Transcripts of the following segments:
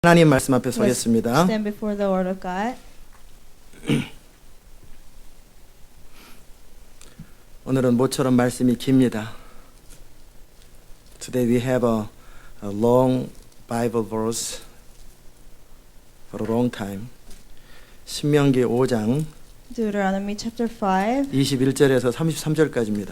하나님 말씀 앞에 Let's 서겠습니다. stand before the Word of God. 오늘은 모처럼 말씀이 깁니다. Today we have a long Bible verse for a long time. 신명기 5장 Deuteronomy chapter 5, 21절에서 33절까지입니다.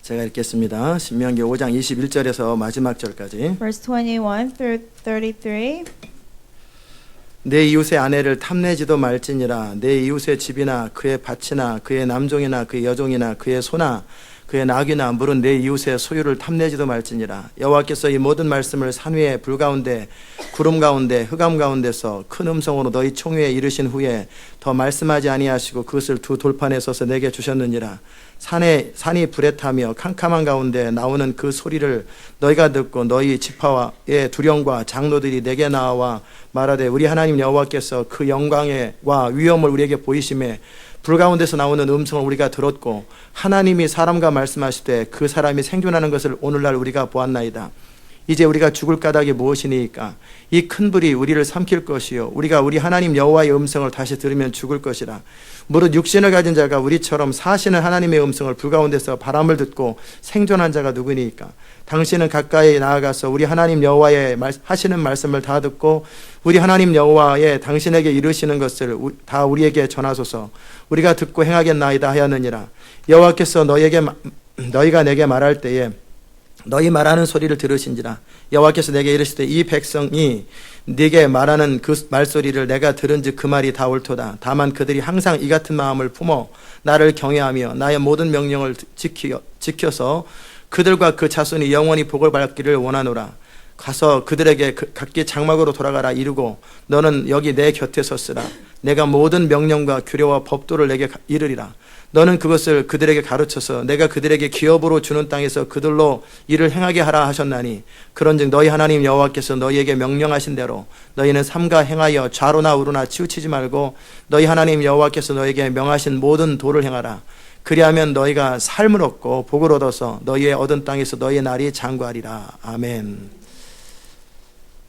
제가 읽겠습니다. 신명기 5장 21절에서 마지막 절까지. verse 21 through 33. 내 이웃의 아내를 탐내지도 말지니라. 내 이웃의 집이나 그의 밭이나 그의 남종이나 그의 여종이나 그의 소나 그의 낙이나 물은 내 이웃의 소유를 탐내지도 말지니라. 여호와께서 이 모든 말씀을 산 위에 불 가운데 구름 가운데 흑암 가운데서 큰 음성으로 너희 총회에 이르신 후에 더 말씀하지 아니하시고 그것을 두 돌판에 서서 내게 주셨느니라. 산이 불에 타며 캄캄한 가운데 나오는 그 소리를 너희가 듣고 너희 지파의 두령과 장로들이 내게 나와 말하되 우리 하나님 여호와께서 그 영광과 위엄을 우리에게 보이심에 불 가운데서 나오는 음성을 우리가 들었고 하나님이 사람과 말씀하시되 그 사람이 생존하는 것을 오늘날 우리가 보았나이다. 이제 우리가 죽을 까닭이 무엇이니까? 이 큰 불이 우리를 삼킬 것이요 우리가 우리 하나님 여호와의 음성을 다시 들으면 죽을 것이라. 무릇 육신을 가진 자가 우리처럼 사시는 하나님의 음성을 불 가운데서 바람을 듣고 생존한 자가 누구니까? 당신은 가까이 나아가서 우리 하나님 여호와의 하시는 말씀을 다 듣고 우리 하나님 여호와의 당신에게 이르시는 것을 다 우리에게 전하소서. 우리가 듣고 행하겠나이다 하였느니라. 여호와께서 너희가 내게 말할 때에 너희 말하는 소리를 들으신지라. 여호와께서 내게 이르시되 이 백성이 네게 말하는 그 말소리를 내가 들은즉 그 말이 다 옳도다. 다만 그들이 항상 이 같은 마음을 품어 나를 경외하며 나의 모든 명령을 지켜서 그들과 그 자손이 영원히 복을 받기를 원하노라. 가서 그들에게 각기 장막으로 돌아가라 이르고 너는 여기 내 곁에 섰으라. 내가 모든 명령과 규례와 법도를 내게 이르리라. 너는 그것을 그들에게 가르쳐서 내가 그들에게 기업으로 주는 땅에서 그들로 일을 행하게 하라 하셨나니 그런즉 너희 하나님 여호와께서 너희에게 명령하신 대로 너희는 삼가 행하여 좌로나 우로나 치우치지 말고 너희 하나님 여호와께서 너희에게 명하신 모든 도를 행하라. 그리하면 너희가 삶을 얻고 복을 얻어서 너희의 얻은 땅에서 너희의 날이 장구하리라. 아멘.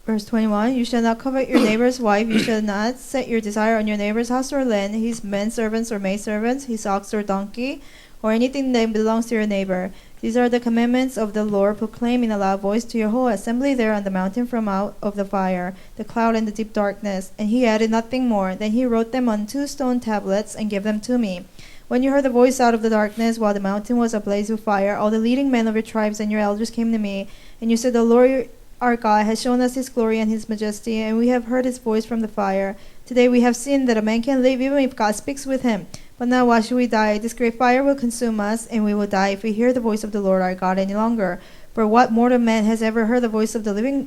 Verse 21, you shall not covet your neighbor's wife, you shall not set your desire on your neighbor's house or land, his menservants or maidservants, his ox or donkey, or anything that belongs to your neighbor. These are the commandments of the Lord. Proclaim in a loud voice to your whole assembly there on the mountain from out of the fire, the cloud and the deep darkness. And he added nothing more. Then he wrote them on 2 stone tablets and gave them to me. When you heard the voice out of the darkness, while the mountain was ablaze with fire, all the leading men of your tribes and your elders came to me, and you said, the Lord our God has shown us his glory and his majesty, and we have heard his voice from the fire. Today we have seen that a man can live even if God speaks with him. But now why should we die? This great fire will consume us, and we will die if we hear the voice of the Lord our God any longer. For what mortal man has ever heard the voice of the living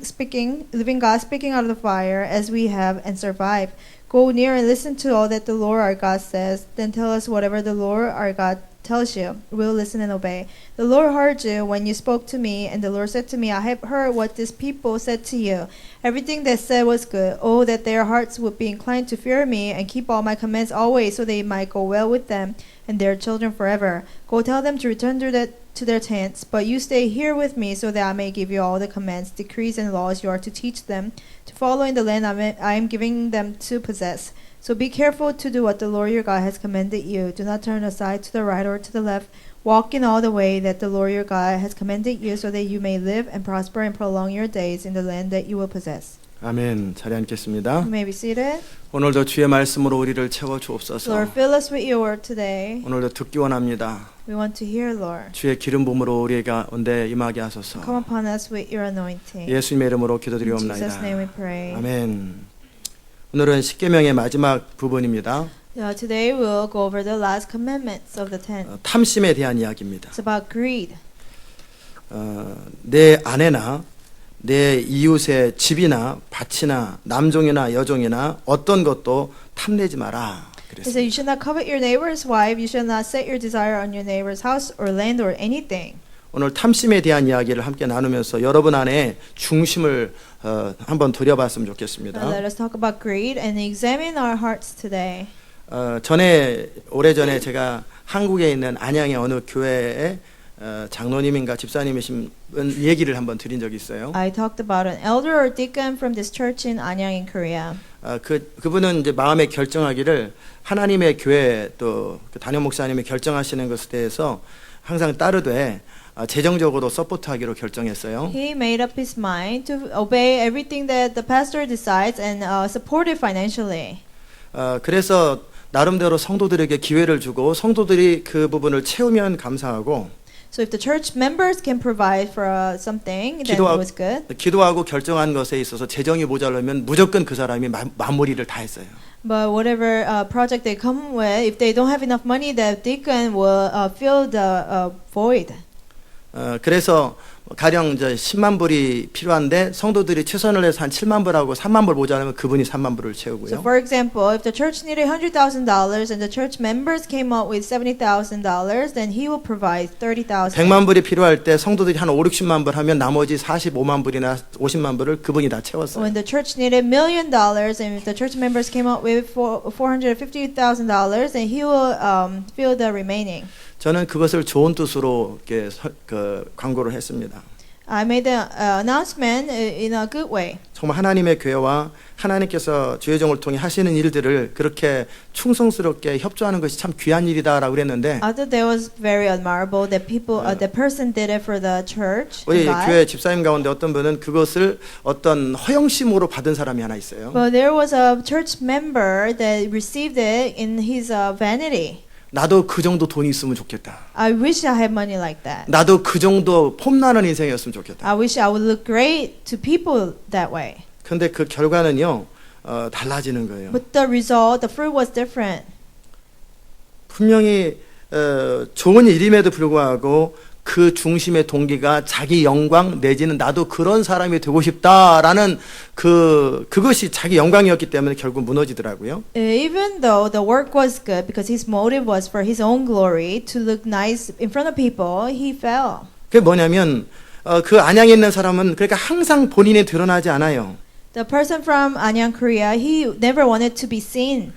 God speaking out of the fire, as we have, and survived? Go near and listen to all that the Lord our God says. Then tell us whatever the Lord our God tells you. We'll listen and obey. The Lord heard you when you spoke to me, and the Lord said to me, I have heard what this people said to you. Everything they said was good. Oh, that their hearts would be inclined to fear me and keep all my commands always, so they might go well with them and their children forever. Go tell them to return to their tents, but you stay here with me, so that I may give you all the commands, decrees, and laws you are to teach them to follow in the land I am giving them to possess. So be careful to do what the Lord your God has commanded you. Do not turn aside to the right or to the left. Walk in all the way that the Lord your God has commanded you, so that you may live and prosper and prolong your days in the land that you will possess. 아멘. 자리에 앉겠습니다. You may be seated. 오늘도 주의 말씀으로 우리를 채워 주옵소서. Lord, fill us with your word today. 오늘도 듣기 원합니다. We want to hear, Lord. 주의 기름 부음으로 우리 가운데 임하게 하소서. Come upon us with your anointing. 예수님의 이름으로 In Jesus' name 기도드리옵나이다. we pray. 아멘. 오늘은 십계명의 마지막 부분입니다. Today we'll go over the last commandments of the 10. 탐심에 대한 이야기입니다. It's about greed. 내 아내나 내 이웃의 집이나 밭이나 남종이나 여종이나 어떤 것도 탐내지 마라. It says, you should not covet your neighbor's wife, you should not set your desire on your neighbor's house or land or anything. 오늘 탐심에 대한 이야기를 함께 나누면서 여러분 안에 중심을 한번 들여봤으면 좋겠습니다. Let us talk about greed and examine our hearts today. 오래전에 제가 한국에 있는 안양의 어느 교회에 장로님인가 집사님이신 분 얘기를 한번 드린 적이 있어요. I talked about an elder or deacon from this church in Anyang in Korea. 그분은 이제 마음에 결정하기를 하나님의 교회 또 담임 목사님이 결정하시는 것에 대해서 항상 따르되 재정적으로 서포트하기로 결정했어요. He made up his mind to obey everything that the pastor decides and support it financially. 그래서 나름대로 성도들에게 기회를 주고 성도들이 그 부분을 채우면 감사하고 So if the church members can provide for something, then it was good. 기도하고 결정한 것에 있어서 재정이 모자라면 무조건 그 사람이 마무리를 다 했어요. But whatever project they come with, if they don't have enough money, the deacon will fill the void. 그래서 가령 이제 10만 불이 필요한데 성도들이 최선을 해서 한 7만 불하고 3만 불 모자라면 그분이 3만 불을 So 채우고요. for example, if the church needed $100,000 and the church members came up with $70,000, then he will provide $30,000. 100만 불이 필요할 때 성도들이 한 5, 60만 불 하면 나머지 45만 불이나 50만 불을 그분이 다 채웠어요. When the church needed $1 million and if the church members came up with $450,000, then he will fill the remaining. 저는 그것을 좋은 뜻으로 이렇게 광고를 했습니다. I made the announcement in a good way. 정말 하나님의 교회와 하나님께서 주의종을 통해 하시는 일들을 그렇게 충성스럽게 협조하는 것이 참 귀한 일이다라고 그랬는데 I thought that was very admirable that people, the person did it for the church. 우리 and God. 교회 집사님 가운데 어떤 분은 그것을 어떤 허영심으로 받은 사람이 하나 있어요. But there was a church member that received it in his vanity. 나도 그 정도 돈이 있으면 좋겠다. I wish I had money like that. 나도 그 정도 폼나는 인생이었으면 좋겠다. I wish I would look great to people that way. 근데 그 결과는요, 달라지는 거예요. But the result, the fruit was different. 분명히 좋은 일임에도 불구하고 그 중심의 동기가 자기 영광 내지는 나도 그런 사람이 되고 싶다라는 그것이 자기 영광이었기 때문에 결국 무너지더라고요. Even though the work was good because his motive was for his own glory to look nice in front of people, he fell. 그게 뭐냐면 그 안양에 있는 사람은 그러니까 항상 본인이 드러나지 않아요. The person from Anyang, Korea, he never wanted to be seen.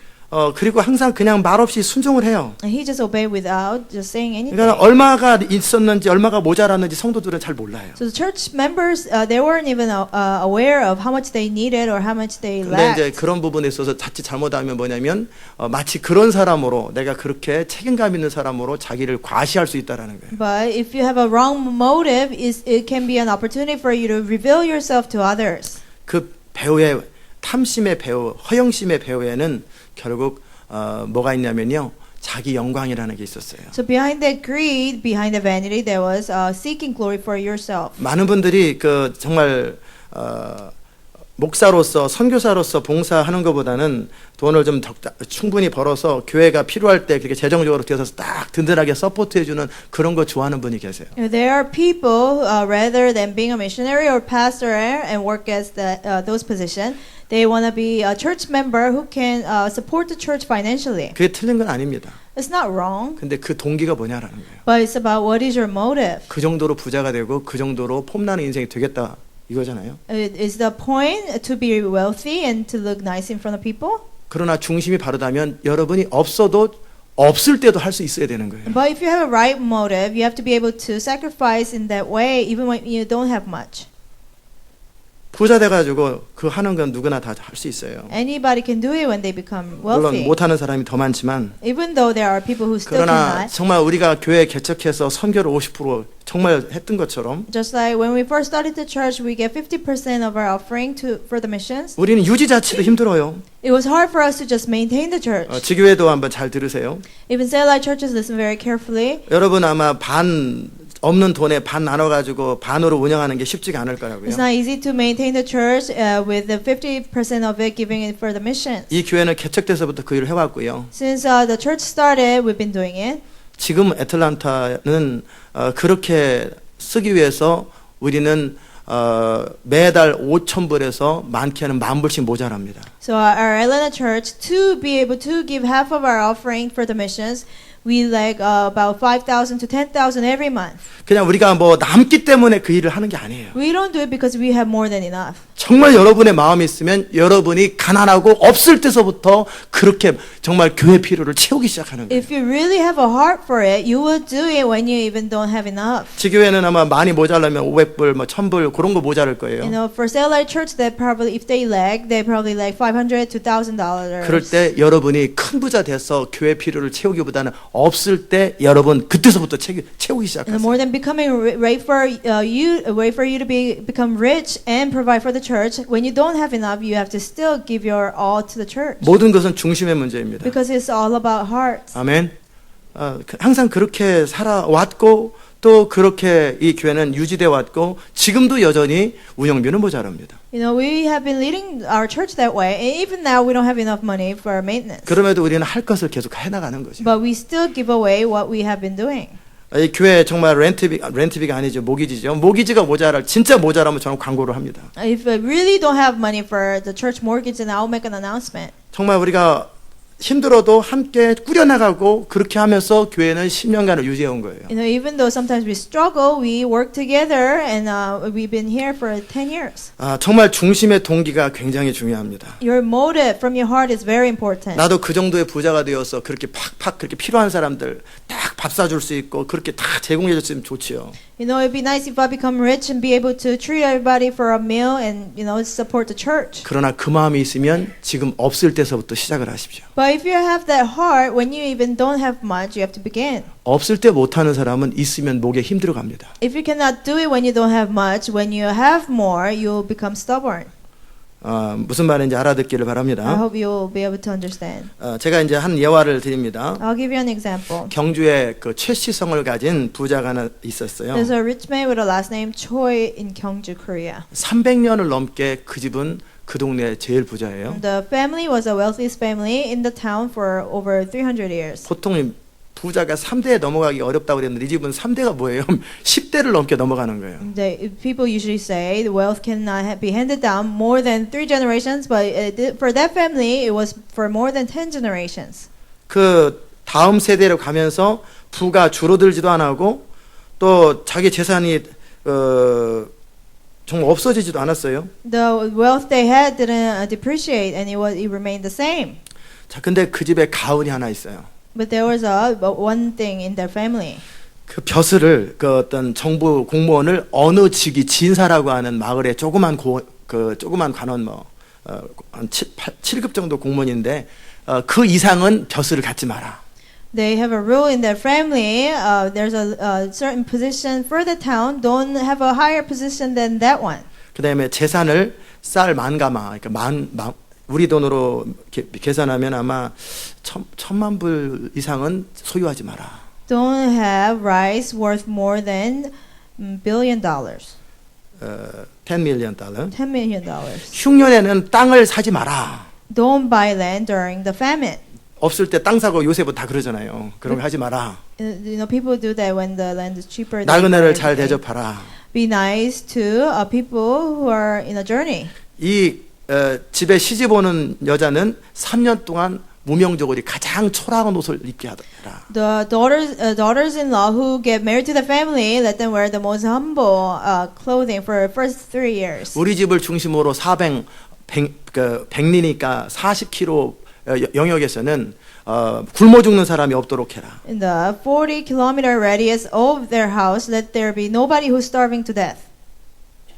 그리고 항상 그냥 말없이 순종을 해요. And he just obeyed without just saying anything. 그러니까 얼마가 있었는지 얼마가 모자랐는지 성도들은 잘 몰라요. So the church members, they weren't even aware of how much they needed or how much they 근데 lacked. 이제 그런 부분에 있어서 자칫 잘못하면 뭐냐면 마치 그런 사람으로 내가 그렇게 책임감 있는 사람으로 자기를 과시할 수 있다라는 거예요. But if you have a wrong motive, it can be an opportunity for you to reveal yourself to others. 그 배우의 탐심의 배우, 허영심의 배우에는 결국 뭐가 있냐면요. 자기 영광이라는 게 있었어요. So behind that greed, behind the vanity, there was seeking glory for yourself. 많은 분들이 그 정말 목사로서 선교사로서 봉사하는 것보다는 돈을 좀 충분히 벌어서 교회가 필요할 때 그렇게 재정적으로 뛰어서 딱 든든하게 서포트해주는 그런 거 좋아하는 분이 계세요. There are people rather than being a missionary or pastor and work as those positions, they want to be a church member who can support the church financially. 그게 틀린 건 아닙니다. It's not wrong, 근데 그 동기가 뭐냐라는 거예요. but it's about what is your motive. 그 정도로 부자가 되고 그 정도로 폼나는 인생이 되겠다 이거잖아요. Is the point to be wealthy and to look nice in front of people? 그러나 중심이 바르다면 여러분이 없을 때도 할 수 있어야 되는 거예요. But if you have a right motive, you have to be able to sacrifice in that way even when you don't have much. 부자 돼가지고 그 하는 건 누구나 다 할 수 있어요. Anybody can do it when they become 물론 wealthy. 못하는 사람이 더 많지만 Even though there are people who still 그러나 cannot. 정말 우리가 교회 개척해서 선교를 50% 정말 했던 것처럼 Just like when we first started the church, we get 50% of our offering for the missions. 우리는 유지 자체도 힘들어요. It was hard for us to just maintain the church. 지교회도 한번 잘 들으세요. Even satellite churches listen very carefully. 여러분 아마 없는 돈에 반 나눠가지고 반으로 운영하는 게 쉽지가 않을 거라고요. It's not easy to maintain the church with the 50% of it giving it for the missions. 이 교회는 개척돼서부터 그 일을 해왔고요. Since the church started, we've been doing it. 지금 애틀란타는 그렇게 쓰기 위해서 우리는 매달 5,000불에서 많게는 10,000불씩 모자랍니다. So our Atlanta church, to be able to give half of our offering for the missions, we like about 5,000 to 10,000 every month. 그냥 우리가 뭐 남기 때문에 그 일을 하는 게 아니에요. We don't do it because we have more than enough. 정말 여러분의 마음이 있으면 여러분이 가난하고 없을 때서부터 그렇게 정말 교회 필요를 채우기 시작하는 거예요. If you really have a heart for it, you will do it when you even don't have enough. 지교회는 아마 많이 모자라면 500불, 뭐 1000불 그런 거 모자랄 You 거예요. know, for Satellite Church, they probably if they probably like $500 to $1,000. 그럴 때 여러분이 큰 부자 돼서 교회 필요를 채우기보다는 없을 때 여러분 그때서부터 채우기 And 시작하세요. more than becoming wait for you to become rich and provide for the church. When you don't have enough, you have to still give your all to the church 모든 것은 중심의 문제입니다. because it's all about hearts. 아멘. 항상 그렇게 살아왔고 또 그렇게 이 교회는 유지돼 왔고 지금도 여전히 운영비는 모자랍니다. You know, we have been leading our church that way, and even now we don't have enough money for maintenance. 그럼에도 우리는 할 것을 계속 해나가는 거죠. But we still give away what we have been doing. 이 교회 정말 렌트비가 아니죠. 모기지죠. 모기지가 진짜 모자라면 저는 광고를 합니다. If we really don't have money for the church mortgage, then I'll make an announcement. 정말 우리가 힘들어도 함께 꾸려나가고 그렇게 하면서 교회는 10년간을 유지해 온 거예요. You know, even though sometimes we struggle, we work together, and we've been here for 10 years. 정말 중심의 동기가 굉장히 중요합니다. Your motive from your heart is very important. 나도 그 정도의 부자가 되어서 그렇게 팍팍 그렇게 필요한 사람들 딱 밥 사줄 수 있고 그렇게 다 제공해 줬으면 좋지요. You know, it'd be nice if I become rich and be able to treat everybody for a meal and, you know, support the church. 그러나 그 마음이 있으면 지금 없을 때서부터 시작을 하십시오. But if you have that heart, when you even don't have much, you have to begin. 없을 때 못하는 사람은 있으면 목에 힘들어 갑니다. If you cannot do it when you don't have much, when you have more, you'll become stubborn. 무슨 말인지 알아듣기를 I 바랍니다. hope you'll be able to understand. 제가 이제 한 예화를 드립니다. I'll give you an example. 경주에 그 최씨성을 가진 부자가 하나 있었어요. There's a rich man with a last name Choi in Gyeongju, Korea. 300년을 넘게 그 집은 그 동네 제일 부자예요. The family was the wealthiest family in the town for over 300 years. 보통 부자가 3대에 넘어가기 어렵다고 그랬는데 이 집은 3대가 뭐예요? 10대를 넘게 넘어가는 거예요. People usually say the wealth cannot be handed down more than 3 generations, but for that family, it was for more than 10 generations. 그 다음 세대로 가면서 부가 줄어들지도 안 하고 또 자기 재산이 정말 없어지지도 않았어요. The wealth they had didn't depreciate, and it remained the same. 자, 근데 그 집에 가훈이 하나 있어요. But there was one thing in their family. 그 벼슬을 그 어떤 정부 공무원을 어느 직위 진사라고 하는 마을의 조그만 관원 한 7급 정도 공무원인데 그 이상은 벼슬을 갖지 마라. They have a rule in their family. There's a certain position for the town. Don't have a higher position than that one. 그다음에 재산을 쌀 만가마, 그러니까 우리 돈으로 계산하면 아마 1,000만 불 이상은 소유하지 마라. Don't have rice worth more than $1 billion. $10 million. $10 million. 흉년에는 땅을 사지 마라. Don't buy land during the famine. 없을 때 땅 사고 요새부터 다 그러잖아요. 그런 거 하지 마라. You know, people do that when the land is cheaper. 나그네를 잘 대접하라. Be nice to people who are in a journey. 이 집에 시집 오는 여자는 3년 동안 무명적으로 가장 초라한 옷을 입게 하더라. The daughters-in-law who get married to the family, let them wear the most humble clothing for the first 3 years. 우리 집을 중심으로 100리니까 40km 영역에서는 굶어 죽는 사람이 없도록 해라. In the 40-kilometer radius of their house, let there be nobody who's starving to death.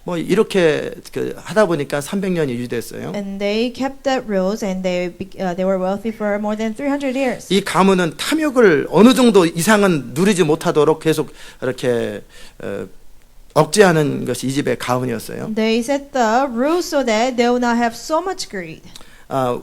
뭐 이렇게 하다 보니까 300년이 유지됐어요. And they kept that rules, and they were wealthy for more than 300 years. 이 가문은 탐욕을 어느 정도 이상은 누리지 못하도록 계속 이렇게 억제하는 것이 이 집의 가문이었어요. They set the rules so that they will not have so much greed.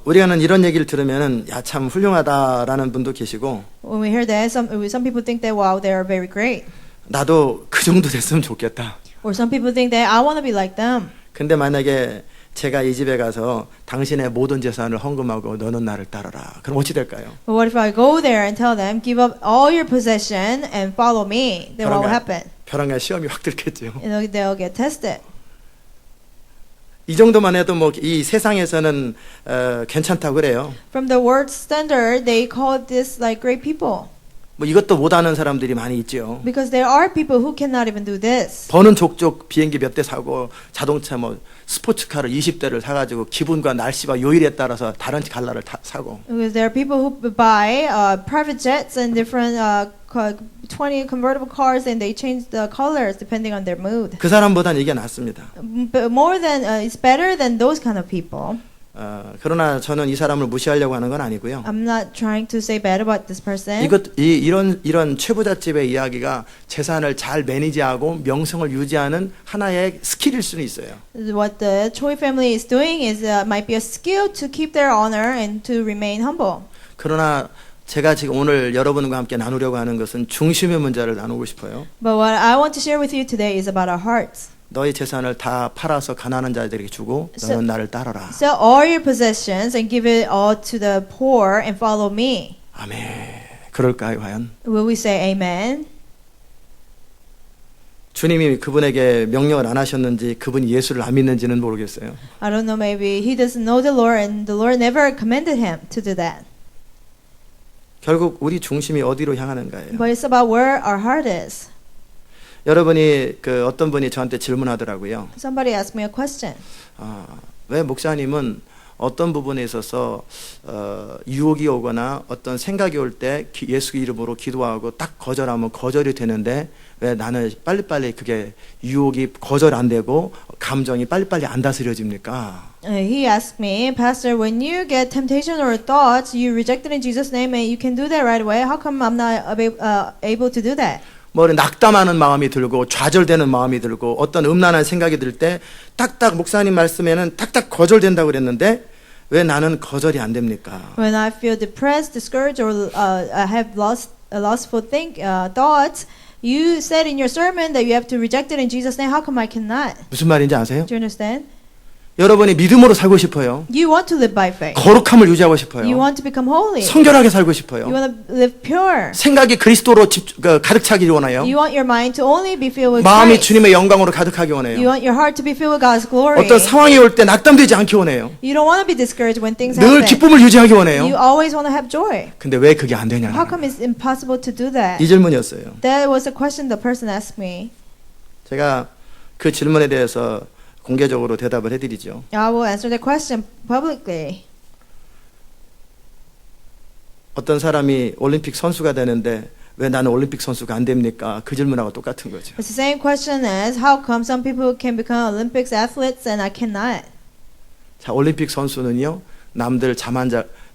우리가는 이런 얘기를 들으면은 야 참 훌륭하다라는 분도 계시고. When we hear that, some people think that wow, they are very great. 나도 그 정도 됐으면 좋겠다. Or some people think that I want to be like them. 근데 만약에 제가 이 집에 가서 당신의 모든 재산을 헌금하고 너는 나를 따르라. 그럼 어찌 될까요? But what if I go there and tell them, give up all your possession and follow me? Then what will happen? 벼랑간 시험이 확 들겠죠. They'll get tested. 이 정도만 해도 뭐 이 세상에서는 괜찮다고 그래요. From the world standard, they call this like great people. 뭐 이것도 못하는 사람들이 많이 있죠. Because there are people who cannot even do this. 버는 족족 비행기 몇 대 사고 자동차 뭐 스포츠카를 20대를 사가지고 기분과 날씨와 요일에 따라서 다른 갈라를 사고. Because there are people who buy private jets and different 20 convertible cars and they change the colors depending on their mood. 그 사람보다는 이게 낫습니다. But more than it's better than those kind of people. 그러나 저는 이 사람을 무시하려고 하는 건 아니고요. I'm not trying to say bad about this person. 이런 최부잣집의 이야기가 재산을 잘 매니지하고 명성을 유지하는 하나의 스킬일 수는 있어요. What the Choi family is doing is might be a skill to keep their honor and to remain humble. 그러나 제가 지금 오늘 여러분과 함께 나누려고 하는 것은 중심의 문제를 나누고 싶어요. But what I want to share with you today is about our hearts. 너희 재산을 다 팔아서 가난한 자들에게 주고 너는 나를 따르라. Sell all your possessions and give it all to the poor and follow me. 아멘. 그럴까요, 과연? Will we say amen? 주님이 그분에게 명령을 안 하셨는지 그분이 예수를 안 믿는지는 모르겠어요. I don't know, maybe he doesn't know the Lord and the Lord never commanded him to do that. 결국 우리 중심이 어디로 향하는가예요. But it's about where our heart is. 여러분이 어떤 분이 저한테 질문하더라고요. Somebody asked me a question. 왜 목사님은 어떤 부분에 있어서 유혹이 오거나 어떤 생각이 올 때 예수 이름으로 기도하고 딱 거절하면 거절이 되는데 왜 나는 빨리빨리 그게 유혹이 거절 안 되고 감정이 빨리빨리 안 다스려집니까? He asked me, Pastor, when you get temptation or thoughts, you reject it in Jesus' name and you can do that right away. How come I'm not able to do that? 뭐 낙담하는 마음이 들고 좌절되는 마음이 들고 어떤 음란한 생각이 들 때 딱딱 목사님 말씀에는 딱딱 거절된다고 그랬는데 왜 나는 거절이 안 됩니까? When I feel depressed, discouraged, or I have lustful thoughts, you said in your sermon that you have to reject it in Jesus' name. How come I cannot? 무슨 말인지 아세요? Do you understand? 여러분이 믿음으로 살고 싶어요. You want to live by faith. 거룩함을 유지하고 You 싶어요. want to become holy. 성결하게 살고 싶어요. You want to live pure. 생각이 그리스도로 가득 차기를 원해요. You want your mind to only be filled with 마음이 Christ. 주님의 영광으로 가득하게 You 원해요. want your heart to be filled with God's glory. 어떤 상황이 올 때 낙담되지 않게 원해요. You don't want to be discouraged when things 늘 happen. 기쁨을 유지하게 You 원해요. always want to have joy. 근데 왜 그게 안 되냐? How come it's impossible to do that? 이 질문이었어요. That was a question the person asked me. 제가 그 질문에 대해서 공개적으로 대답을 해드리죠. I will answer the question publicly. 어떤 사람이 올림픽 선수가 되는데 왜 나는 올림픽 선수가 안 됩니까? 그 질문하고 똑같은 거죠. It's the same question as how come some people can become Olympics athletes and I cannot? 자, 올림픽 선수는요, 남들 잠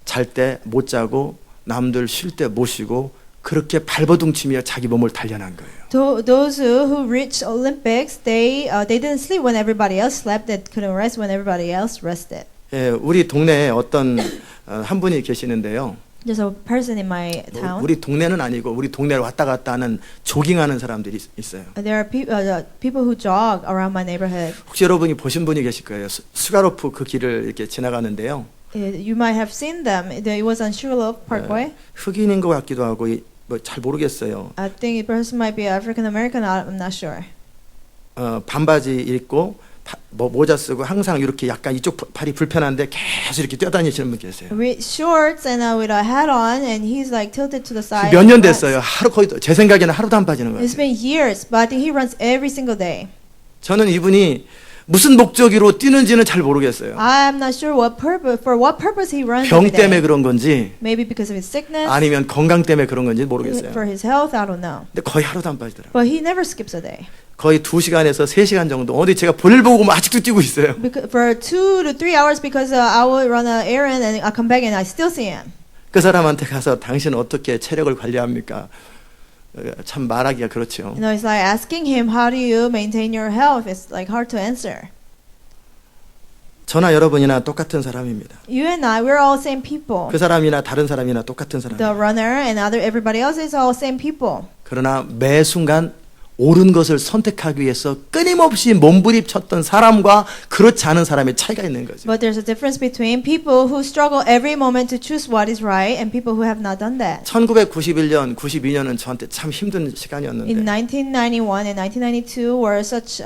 잘 때 못 자고 남들 쉴 때 못 쉬고 그렇게 발버둥치며 자기 몸을 단련한 거예요. Those who reach Olympics, they didn't sleep when everybody else slept. They couldn't rest when everybody else rested. 예, 우리 동네에 어떤 한 분이 계시는데요. There's a person in my town. 우리 동네는 아니고 우리 동네를 왔다 갔다 하는 조깅하는 사람들이 있어요. There are people who jog around my neighborhood. 혹시 여러분이 보신 분이 계실 거예요. 스가로프 그 길을 이렇게 지나가는데요. You might have seen them. It was on Sugarloaf Parkway. 흑인인 것 같기도 하고 뭐 잘 모르겠어요. I think the person might be African American. I'm not sure. 반바지 입고 뭐 모자 쓰고 항상 이렇게 약간 이쪽 팔이 불편한데 계속 이렇게 뛰어다니시는 분 계세요. With shorts and with a hat on, and he's like tilted to the side. 몇 년 됐어요. 하루 거의 제 생각에는 하루도 안 빠지는 거예요. It's been years, but I think he runs every single day. 저는 이분이 무슨 목적으로 뛰는지는 잘 모르겠어요. I'm not sure for what purpose he runs 병 every day. 때문에 그런 건지 Maybe because of his sickness, 아니면 건강 때문에 그런 건지 모르겠어요. for his health, I don't know. 근데 거의 하루도 안 빠지더라고요. But he never skips a day. 거의 2시간에서 3시간 정도. 어디 제가 볼일 보고 아직도 뛰고 있어요. For 2 to 3 hours, because I will run an errand and I come back and I still see him. 그 사람한테 가서 당신 어떻게 체력을 관리합니까? 참 말하기가 그렇죠. You know, it's like asking him, how do you maintain your health? It's like hard to answer. 저나 여러분이나 똑같은 사람입니다. You and I, we're all same people. 그 사람이나 다른 사람이나 똑같은 사람. The runner and everybody else is all same people. 그러나 매 순간 옳은 것을 선택하기 위해서 끊임없이 몸부림쳤던 사람과 그렇지 않은 사람의 차이가 있는 거죠. But there's a difference between people who struggle every moment to choose what is right and people who have not done that. 1991년, 92년은 저한테 참 힘든 In 시간이었는데 1991 and 1992 were such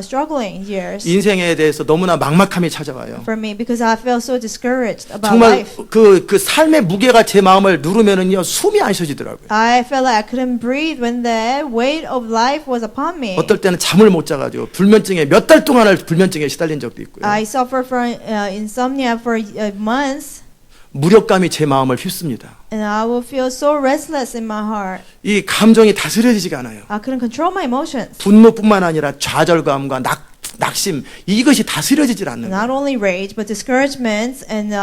struggling years 인생에 대해서 너무나 막막함이 찾아와요. for me because I felt so discouraged about 정말 life. 그 삶의 무게가 제 마음을 누르면은요 숨이 안 쉬어지더라고요. I felt like I couldn't breathe when the weight of life was upon me. 어떨 때는 잠을 못 자가지고 불면증에 몇 달 동안을 불면증에 시달린 적도 있고요. I suffered from insomnia for months, 무력감이 제 마음을 휩습니다. and I would feel so restless in my heart. 이 감정이 다스려지지가 않아요. I couldn't control my emotions. 분노뿐만 아니라 좌절감과 낙심 이것이 다스려지질 않는 거예요. Not only rage, but discouragement and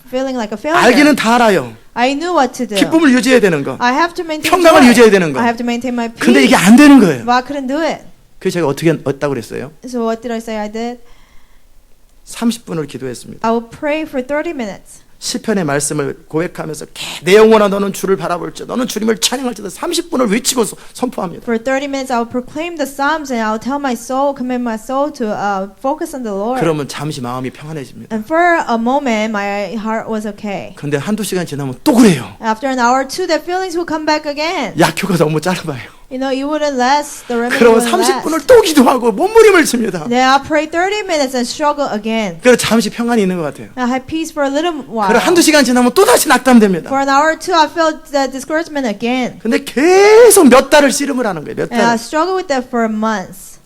feeling like a failure. 알기는 다 알아요. I knew what to do. 기쁨을 유지해야 되는 거. I have to maintain 평강을 joy. 유지해야 되는 거. I have to maintain my peace. 근데 이게 안 되는 거예요. But I couldn't do it. 그래서 제가 어떻게 했다고 그랬어요? So what did I say I did? 30분을 기도했습니다. I would pray for 30 minutes. 시편의 말씀을 고백하면서 내 영혼아 너는 주를 바라볼지 너는 주님을 찬양할지도 30분을 외치고 선포합니다. For 30 minutes I will proclaim the Psalms and I will tell my soul, command my soul to focus on the Lord. 그러면 잠시 마음이 평안해집니다. And for a moment my heart was okay. 근데 한두 시간 지나면 또 그래요. After an hour or two, the feelings will come back again. 약효가 너무 짧아요. You know, it wouldn't last. The remedy 그러면 wouldn't 30분을 last. 또 기도하고 몸부림을 칩니다. Then I'll pray 30 minutes and struggle again. 그래서 잠시 평안이 있는 것 같아요. I had peace for a little while. 그리고 한두 시간 지나면 또 다시 낙담됩니다. For an hour or two, I felt the discouragement again. 근데 계속 몇 달을 씨름을 하는 거예요. 몇 And I 달. struggled with that for months.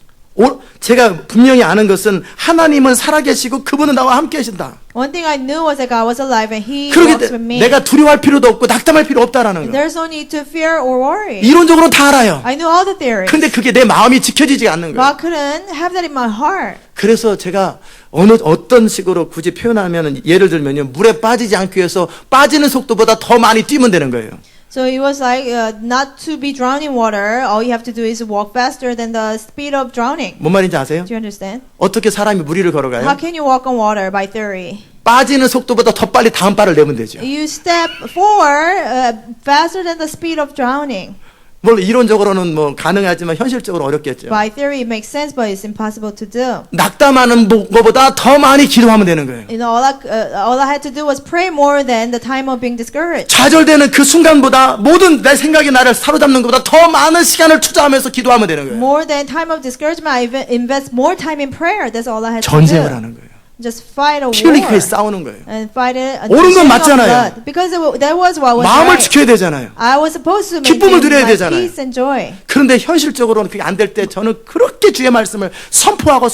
제가 분명히 아는 것은 하나님은 살아계시고 그분은 나와 함께 하신다. One thing I knew was that God was alive and He 그러기 walks with 때문에 me. 내가 두려워할 필요도 없고 낙담할 필요 없다라는 거. There's no need to fear or worry. 이론적으로는 다 알아요. I knew all the theories. 근데 그게 내 마음이 지켜지지 않는 But 거예요. I couldn't have that in my heart. 그래서 제가 어떤 식으로 굳이 표현하면 예를 들면요. 물에 빠지지 않기 위해서 빠지는 속도보다 더 많이 뛰면 되는 거예요. So it was like not to be drowned in water. All you have to do is walk faster than the speed of drowning. 뭔 말인지 아세요? Do you understand? 어떻게 사람이 물 위를 How 걸어가요? can you walk on water by theory? 빠지는 속도보다 더 빨리 다음 발을 내면 되죠. You step forward faster than the speed of drowning. 물론 이론적으로는 뭐 가능하지만 현실적으로 어렵겠죠. By theory, it makes sense, but it's impossible to do. 낙담하는 것보다 더 많이 기도하면 되는 거예요. You know, all I had to do was pray more than the time of being discouraged. 좌절되는 그 순간보다 모든 내 생각이 나를 사로잡는 것보다 더 많은 시간을 투자하면서 기도하면 되는 거예요. More than time of discouragement, I invest more time in prayer. That's all I had to 전쟁을 do. 하는 거예요. Just fight a 피 war. 흘리게 싸우는 거예요. And fight it 옳은 until 건 shedding of 맞잖아요. blood. Because that was what was 마음을 right. 지켜야 되잖아요. I was supposed to 기쁨을 maintain 드려야 my 되잖아요. peace and joy. 그런데 현실적으로는 그게 안 될 때 저는 그렇게 주의 말씀을 선포하고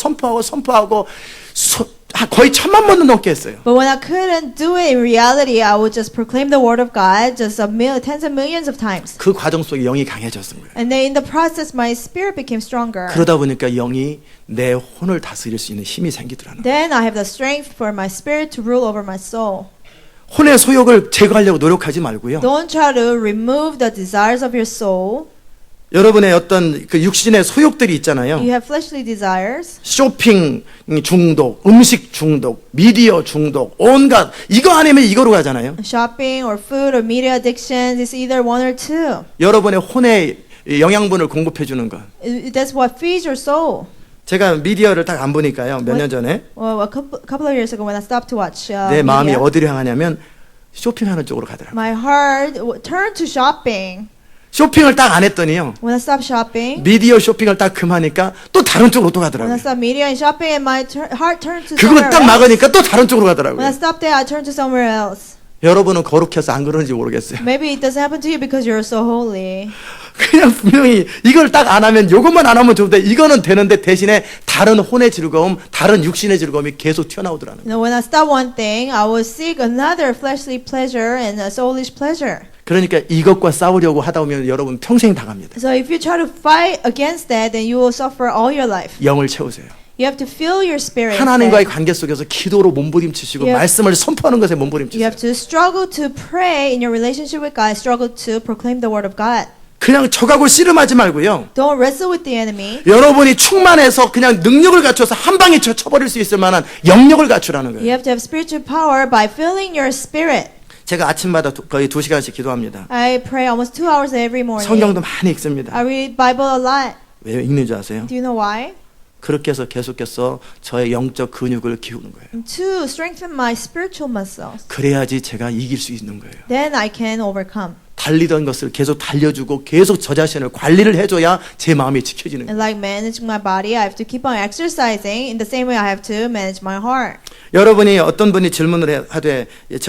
거의 1000만 번도 넘게 했어요. But when I couldn't do it in reality, I would just proclaim the word of God just tens of millions of times. 그 과정 속에 영이 강해졌던 거예요. And then in the process, my spirit became stronger. 그러다 보니까 영이 내 혼을 다스릴 수 있는 힘이 생기더라는 거예요. Then I have the strength for my spirit to rule over my soul. 혼의 소욕을 제거하려고 노력하지 말고요. Don't try to remove the desires of your soul. 여러분의 어떤 그 육신의 소욕들이 있잖아요. You have fleshly desires. 쇼핑 중독, 음식 중독, 미디어 중독, 온갖 이거 아니면 이거로 가잖아요. Shopping or food or media addictions. It's either one or two. 여러분의 혼의 영양분을 공급해 주는 것. That's what feeds your soul. 제가 미디어를 딱 안 보니까요. 몇 년 전에 Well, a couple of years ago when I stopped to watch 내 마음이 media, 어디로 향하냐면 쇼핑하는 쪽으로 가더라고요. my heart turned to shopping. 쇼핑을 딱 안 했더니요. When I stopped shopping, 미디어 쇼핑을 딱 금하니까 또 다른 쪽으로 또 when I 가더라고요. stopped media and shopping, and my heart turned to 그걸 somewhere 딱 else. 막으니까 또 다른 쪽으로 When I 가더라고요. stopped there, I turned to somewhere else. 여러분은 거룩해서 안 그러는지 모르겠어요. Maybe it doesn't happen to you because you're so holy. 그냥 분명히 이걸 딱 안 하면 요것만 안 하면 좋은데 이거는 되는데 대신에 다른 혼의 즐거움, 다른 육신의 즐거움이 계속 튀어나오더라는 거예요. You know, when I stop one thing, I will seek another fleshly pleasure and a soulish pleasure. 그러니까 이것과 싸우려고 하다 보면 여러분 평생 당합니다. So if you try to fight against that, then you will suffer all your life. 영을 채우세요. You have to fill your spirit. 하나님과의 관계 속에서 기도로 몸부림치시고 Yeah. 말씀을 선포하는 것에 You 몸부림치세요. have to struggle to pray in your relationship with God, struggle to proclaim the word of God. 그냥 적하고 씨름하지 말고요. Don't wrestle with the enemy. 여러분이 충만해서 그냥 능력을 갖춰서 한 방에 쳐버릴 수 있을 만한 영역을 갖추라는 You 거예요. have to have spiritual power by filling your spirit. 제가 아침마다 거의 2시간씩 기도합니다. I pray almost 2 hours every morning. 성경도 많이 읽습니다. I read Bible a lot. 왜 읽는 줄 아세요? Do you know why? 그렇게 해서 계속해서 저의 영적 근육을 키우는 거예요. To strengthen my spiritual muscles. 그래야지 제가 이길 수 있는 거예요. Then I can overcome. 달리던 것을 계속 달려주고 계속 저 자신을 관리를 해줘야 제 마음이 지켜지는 거예요. And like managing my body, I have to keep on exercising. In the same way, I have to manage my heart. 여러분이 어떤 분이 질문을 하되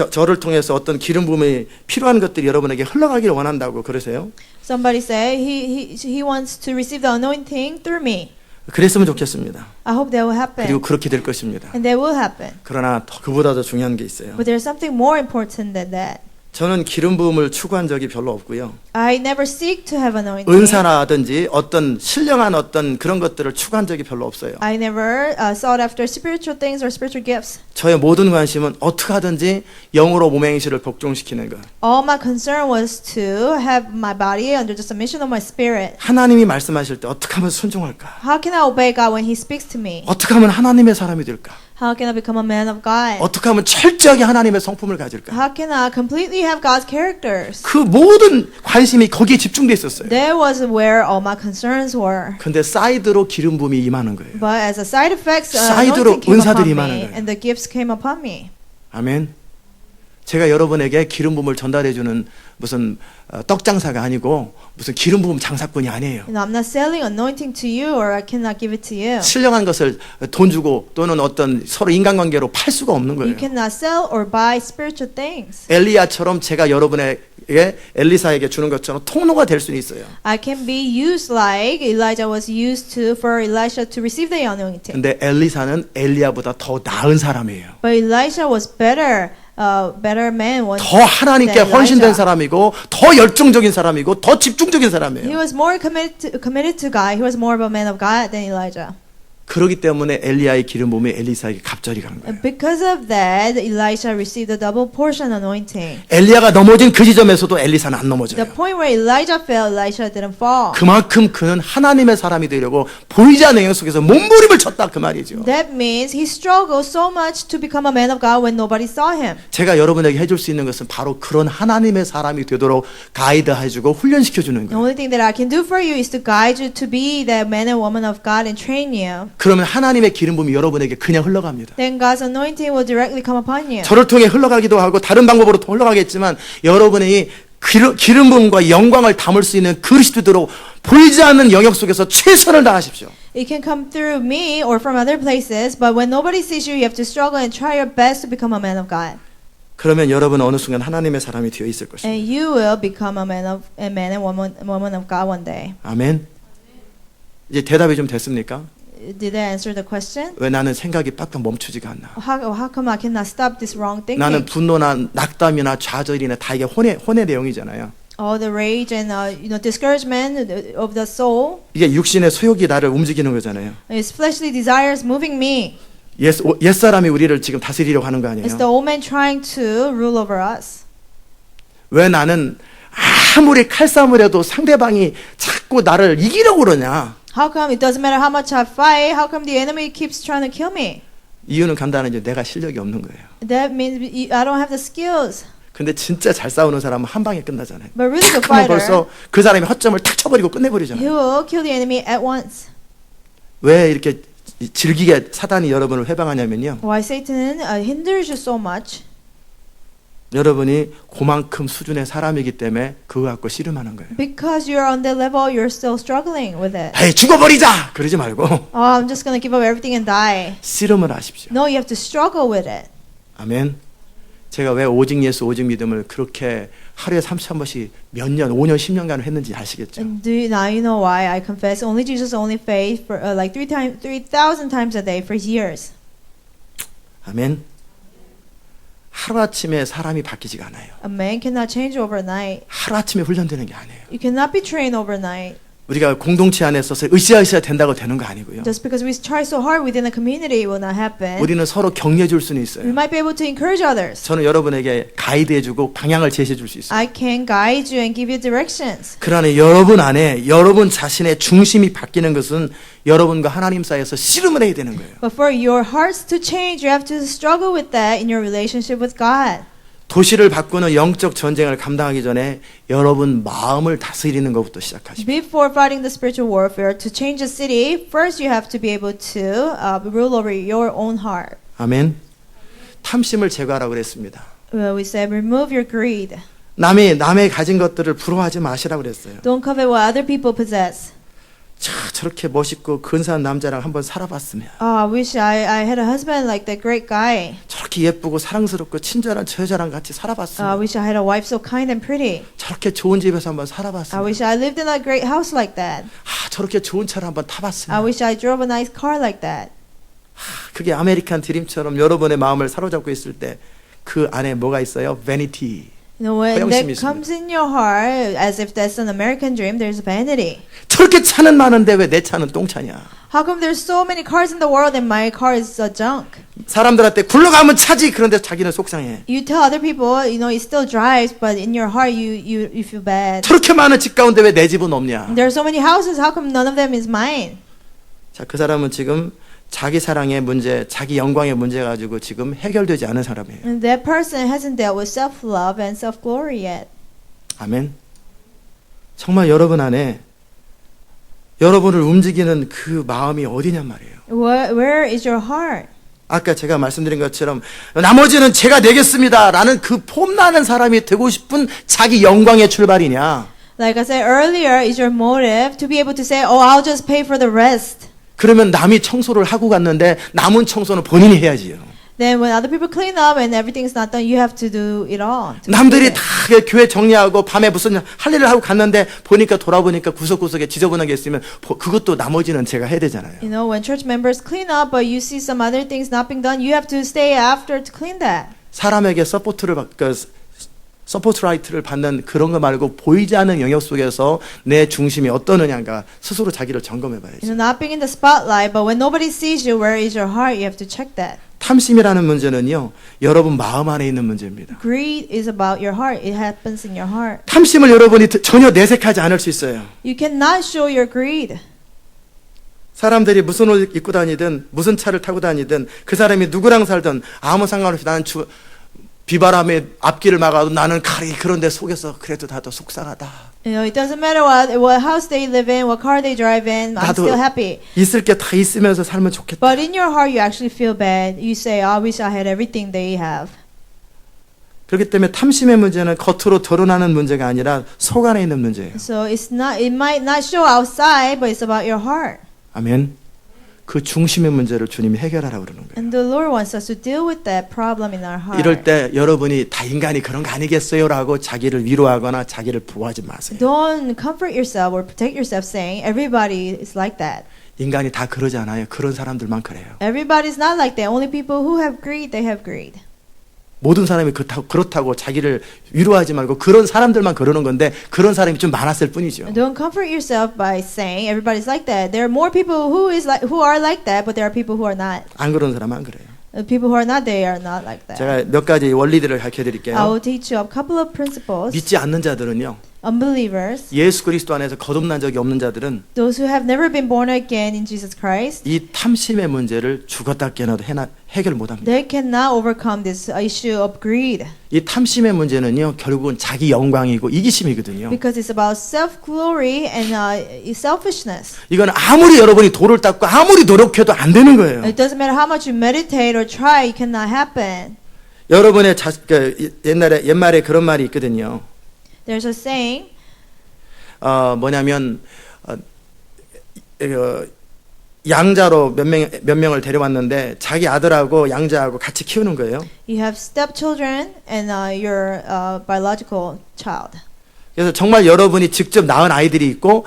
저를 통해서 어떤 기름 부음이 필요한 것들이 여러분에게 흘러가기를 원한다고 그러세요? Somebody say he wants to receive the anointing through me. 그랬으면 좋겠습니다. I hope that will happen. 그리고 그렇게 될 것입니다. And that will happen. 그러나 그보다 더 중요한 게 있어요. But there's something more important than that. 저는 기름 부음을 추구한 적이 별로 없고요. I never seek to have anointing. 은사라든지 어떤 신령한 어떤 그런 것들을 추구한 적이 별로 없어요. I never sought after spiritual things or spiritual gifts. 저의 모든 관심은 어떻게 하든지 영으로 몸의 행실을 복종시키는 것. All my concern was to have my body under the submission of my spirit. 하나님이 말씀하실 때 어떻게 하면 순종할까? How can I obey God when He speaks to me? 어떻게 하면 하나님의 사람이 될까? How can I become a man of God? 어떻게 하면 철저하게 하나님의 성품을 가질까? How can I completely have God's characters? 그 모든 관심이 거기에 집중돼 있었어요. That was where all my concerns were. 근데 사이드로 기름 부음이 임하는 거예요. But as a side effect, 사이드로 anointing came 은사들이 upon 임하는 me, 거예요. and the gifts came upon me. 아멘. 제가 여러분에게 기름 부음을 전달해 주는 무슨 떡 장사가 아니고 무슨 기름 부음 장사꾼이 아니에요. And I'm not selling anointing to you, or I cannot give it to you. 신령한 것을 돈 주고 또는 어떤 서로 인간관계로 팔 수가 없는 You 거예요. cannot sell or buy spiritual things. 엘리야처럼 제가 여러분에게 엘리사에게 주는 것처럼 통로가 될 수는 있어요. I can be used like Elijah was used to for Elisha to receive the anointing. 근데 엘리사는 엘리야보다 더 나은 사람이에요. But Elisha was better man. 더 하나님께 헌신된 사람이고 더 열정적인 사람이고 더 집중적인 He 사람이에요. was more committed to God. He was more of a man of God than Elijah. 그렇기 때문에 엘리야의 기름 부음이 엘리사에게 갑절이 간 거예요. And because of that, Elisha received a double portion anointing. 엘리야가 넘어진 그 지점에서도 엘리사는 안 The 넘어져요. point where Elijah fell, Elisha didn't fall. 그만큼 그는 하나님의 사람이 되려고 보이지 않는 영역 속에서 몸부림을 쳤다 그 말이죠. That means he struggled so much to become a man of God when nobody saw him. 제가 여러분에게 해줄 수 있는 것은 바로 그런 하나님의 사람이 되도록 가이드해주고 훈련시켜주는 The 거예요. only thing that I can do for you is to guide you to be the man and woman of God and train you. 그러면 하나님의 기름 부음이 여러분에게 그냥 흘러갑니다. Then God's anointing will directly come upon you. 저를 통해 흘러가기도 하고 다른 방법으로 흘러가겠지만 여러분이 기름 부음과 영광을 담을 수 있는 그리스도로 보이지 않는 영역 속에서 최선을 다하십시오. It can come through me or from other places, but when nobody sees you, you have to struggle and try your best to become a man of God. 그러면 여러분 어느 순간 하나님의 사람이 되어 있을 것입니다. And you will become a man and woman of God one day. 아멘. 이제 대답이 좀 됐습니까? Did I answer the question? 왜 나는 생각이 빡빡 멈추지가 않나? How come I cannot stop this wrong thinking? 나는 분노나 낙담이나 좌절이나 다 이게 혼의 내용이잖아요. All the rage and discouragement of the soul, 이게 육신의 소욕이 나를 움직이는 거잖아요. his fleshly desires moving me. 옛사람이 우리를 지금 다스리려고 하는 거 It's the 아니에요? old man trying to rule over us. 왜 나는 아무리 칼싸움을 해도 상대방이 자꾸 나를 이기려고 그러냐? How come it doesn't matter how much I fight? How come the enemy keeps trying to kill me? 이유는 간단하죠. 내가 실력이 없는 거예요. That means I don't have the skills. 근데 진짜 잘 싸우는 사람은 한 방에 끝나잖아요. But really the 탁 하면 fighter, 벌써 그 사람이 허점을 탁 쳐버리고 he 끝내버리잖아요. will kill the enemy at once. 왜 이렇게 질기게 사단이 여러분을 회방하냐면요. Why Satan hinders you so much? 여러분이 그만큼 수준의 사람이기 때문에 그거 갖고 씨름하는 거예요. Because you're on that level, you're still struggling with it. 에이 죽어버리자! 그러지 말고 Oh, I'm just gonna give up everything and die. 씨름을 하십시오. No, you have to struggle with it. 아멘. 제가 왜 오직 예수 오직 믿음을 그렇게 하루에 3,000번씩 몇 년, 5년, 10년간 했는지 아시겠죠? And now you know why I confess only Jesus, only faith for like 3,000 times a day for years. 아멘. 하루아침에 사람이 바뀌지가 않아요. A man cannot change overnight. 하루아침에 훈련되는 게 아니에요. You cannot be trained overnight. 우리가 공동체 안에 있어서 으쌰으쌰 된다고 되는 거 아니고요. Just because we try so hard within a community, it will not happen. 우리는 서로 격려해 줄 수는 We 있어요. might be able to encourage others. 저는 여러분에게 가이드해 주고 방향을 제시해 줄 수 있어요. I can guide you and give you directions. 그러나 여러분 안에 여러분 자신의 중심이 바뀌는 것은 여러분과 하나님 사이에서 씨름을 해야 되는 거예요. But for your hearts to change, you have to struggle with that in your relationship with God. 도시를 바꾸는 영적 전쟁을 감당하기 전에 여러분 마음을 다스리는 것부터 시작하십시오. Before fighting the spiritual warfare, to change a city, first you have to be able to rule over your own heart. 아멘. 탐심을 제거하라고 그랬습니다. We said, remove your greed. 남의 가진 것들을 부러워하지 마시라고 그랬어요. Don't covet what other people possess. 저렇게 멋있고 근사한 남자랑 한번 살아봤으면, Oh, I wish I had a husband like that great guy. 저렇게 예쁘고 사랑스럽고 친절한 저 여자랑 같이 I 살아봤으면, wish I had a wife so kind and pretty. 저렇게 좋은 집에서 한번 I 살아봤으면, wish I lived in a great house like that. 저렇게 좋은 차를 한번 I 타봤으면, wish I drove a nice car like that. 그게 아메리칸 드림처럼 여러분의 마음을 사로잡고 있을 때 그 안에 뭐가 있어요? Vanity. You know, when 허영심이 that comes in your heart, as if that's an American dream, there's vanity. 저렇게 차는 많은데 왜 내 차는 똥차냐? How come there's so many cars in the world and my car is junk? 사람들한테 굴러가면 차지. 그런데 자기는 속상해. You tell other people, you know, it still drives, but in your heart you feel bad. 저렇게 많은 집 가운데 왜 내 집은 없냐? There are so many houses, how come none of them is mine? 자, 그 사람은 지금 자기 사랑의 문제, 자기 영광의 문제 가지고 지금 해결되지 않은 사람이에요. And that person hasn't dealt with self-love and self-glory yet. 아멘. 정말 여러분 안에 여러분을 움직이는 그 마음이 어디냔 말이에요. Where is your heart? 아까 제가 말씀드린 것처럼 나머지는 제가 내겠습니다 라는 그 폼나는 사람이 되고 싶은 자기 영광의 출발이냐, Like I said earlier, is your motive to be able to say, oh, I'll just pay for the rest? 그러면 남이 청소를 하고 갔는데 남은 청소는 본인이 해야지요. Then when other people clean up and everything's not done, you have to do it all. to 남들이 complete 다 it. 교회 정리하고 밤에 무슨 할 일을 하고 갔는데 보니까 돌아보니까 구석구석에 지저분하게 있으면 그것도 나머지는 제가 해야 되잖아요. You know, when church members clean up, but you see some other things not being done, you have to stay after to clean that. 사람에게 서포트라이트를 받는 그런 거 말고 보이지 않는 영역 속에서 내 중심이 어떠느냐가 스스로 자기를 점검해 You 봐야죠. know, not being in the spotlight, but when nobody sees you, where is your heart? You have to check that. 탐심이라는 문제는요, 여러분 마음 안에 있는 문제입니다. Greed is about your heart. It happens in your heart. 탐심을 여러분이 전혀 내색하지 않을 수 있어요. You cannot show your greed. 사람들이 무슨 옷 입고 다니든 무슨 차를 타고 다니든 그 사람이 누구랑 살든 아무 상관없이 나는 비바람에 앞길을 막아도 나는 칼이 그런데 속에서 그래도 나도 속상하다. You know, it doesn't matter what house they live in, what car they drive in. I'm 나도 still happy. 있을 게 다 있으면서 살면 좋겠다. But in your heart, you actually feel bad. You say, I wish I had everything they have. 그렇기 때문에 탐심의 문제는 겉으로 드러나는 문제가 아니라 속 안에 있는 문제예요. So it might not show outside, but it's about your heart. 아멘. 그 중심의 문제를 주님이 해결하라고 그러는 거예요. And the Lord wants us to deal with that problem in our heart. 이럴 때 여러분이 다 인간이 그런 거 아니겠어요라고 자기를 위로하거나 자기를 보호하지 마세요. Don't comfort yourself or protect yourself saying everybody is like that. 인간이 다 그러지 않아요. 그런 사람들만 그래요. Everybody's not like that. Only people who have greed, they have greed. 모든 사람이 그렇다고 자기를 위로하지 말고 그런 사람들만 그러는 건데 그런 사람이 좀 많았을 뿐이죠. Don't comfort yourself by saying everybody's like that. There are more people who are like that, but there are people who are not. 안 그런 사람은 안 그래요. People who are not, they are not like that. 제가 몇 가지 원리들을 가르쳐 I 드릴게요. will teach you a couple of principles. 믿지 않는 자들은요, Unbelievers, 예수 그리스도 안에서 거듭난 적이 없는 자들은 those who have never been born again in Jesus Christ, 이 탐심의 문제를 죽었다 깨어나도 해결 못합니다. they cannot overcome this issue of greed 이 탐심의 문제는요, 결국은 자기 영광이고 이기심이거든요. because it's about self-glory and selfishness. 이건 아무리 여러분이 돌을 닦고 아무리 노력해도 안 되는 거예요. It doesn't matter how much you meditate or try, it cannot happen. 여러분의 옛말에 그런 말이 있거든요. There's a saying, 뭐냐면 양자로 몇 명을 데려왔는데 자기 아들하고 양자하고 같이 키우는 거예요. you have stepchildren and your biological child. 그래서 정말 여러분이 직접 낳은 아이들이 있고